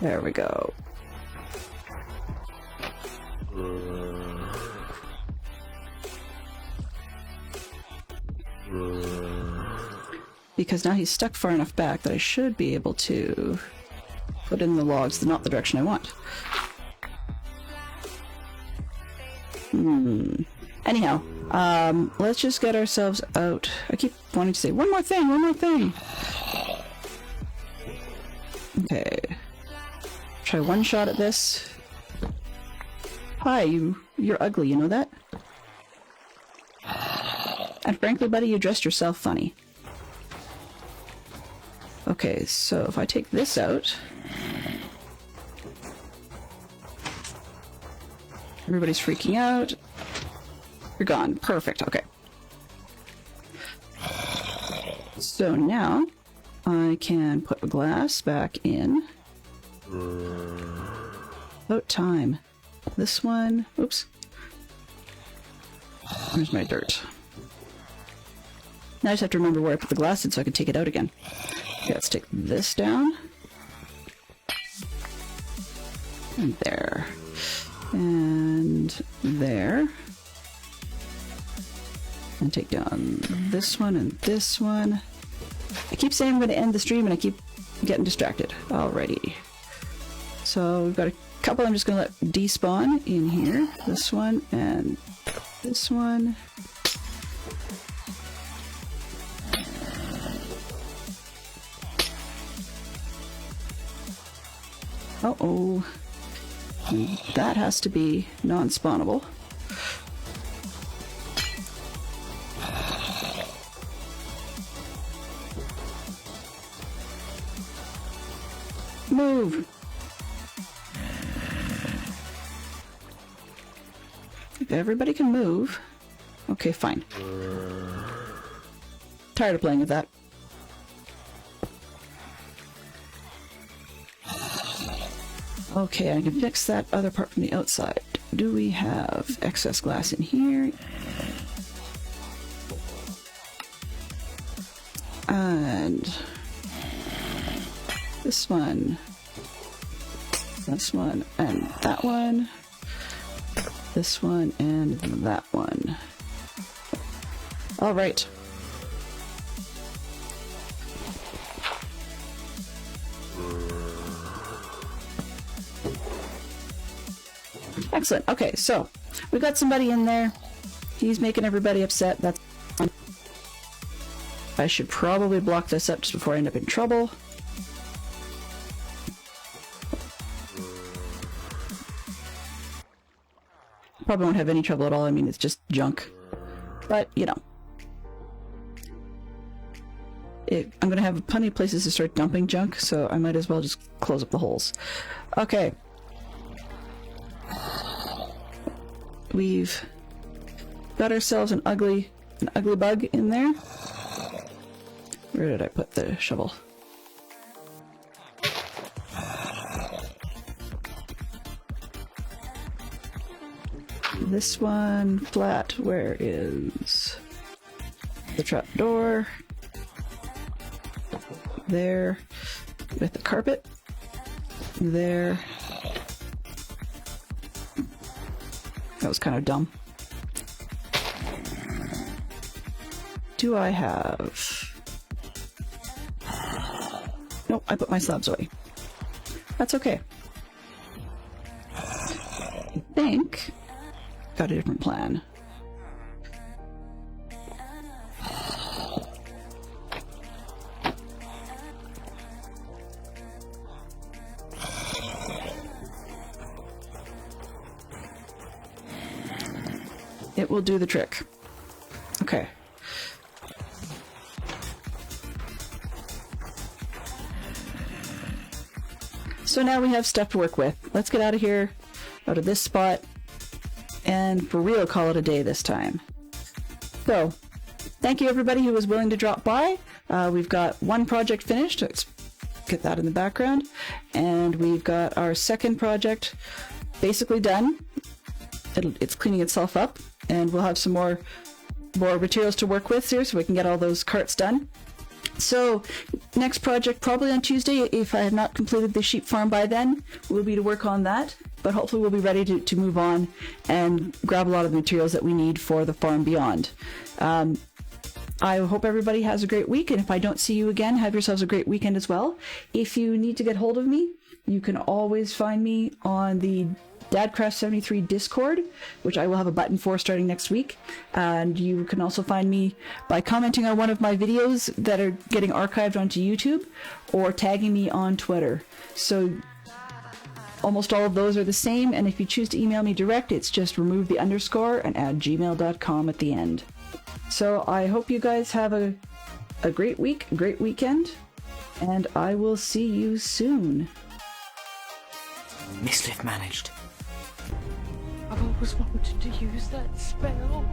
There we go. Because now he's stuck far enough back that I should be able to put in the logs, not the direction I want. Anyhow, let's just get ourselves out. I keep wanting to say, one more thing, one more thing! Okay. Try one shot at this. Hi, you're ugly, you know that? And frankly, buddy, you dressed yourself funny. Okay, so if I take this out... Everybody's freaking out. You're gone. Perfect. Okay. So now I can put a glass back in. About time. This one. Oops. Where's my dirt? Now I just have to remember where I put the glass in so I can take it out again. Okay, let's take this down. And there. And there. And take down this one and this one. I keep saying I'm going to end the stream and I keep getting distracted. Alrighty. So we've got a couple I'm just going to let despawn in here. This one and this one. Uh-oh. That has to be non-spawnable. Move! If everybody can move... Okay, fine. Tired of playing with that. Okay, I can fix that other part from the outside. Do we have excess glass in here? And this one, and that one, this one, and that one. All right. Excellent. Okay, so we got somebody in there. He's making everybody upset. That's fine. I should probably block this up just before I end up in trouble. Probably won't have any trouble at all. I mean, it's just junk. But, you know. I'm going to have plenty of places to start dumping junk, so I might as well just close up the holes. Okay. We've got ourselves an ugly bug in there. Where did I put the shovel? this one flat. Where is the trap door? There. With the carpet. There. That was kind of dumb. Do I have... Nope, I put my slabs away. That's okay. I think... Got a different plan. It will do the trick. Okay. So now we have stuff to work with. Let's get out of here, out of this spot, and for real call it a day this time. So, thank you everybody who was willing to drop by. We've got one project finished. Let's get that in the background. And we've got our second project basically done. It's cleaning itself up, and we'll have some more materials to work with here so we can get all those carts done. So, next project probably on Tuesday, if I have not completed the sheep farm by then, will be to work on that. But hopefully we'll be ready to move on and grab a lot of the materials that we need for the farm beyond. I hope everybody has a great week, and if I don't see you again, have yourselves a great weekend as well. If you need to get hold of me, you can always find me on the Dadcraft73 Discord, which I will have a button for starting next week. And you can also find me by commenting on one of my videos that are getting archived onto YouTube, or tagging me on Twitter. So almost all of those are the same, and if you choose to email me direct, it's just remove the underscore and add gmail.com at the end. So I hope you guys have a great week, a great weekend, and I will see you soon. Mislift managed. I've always wanted to use that spell.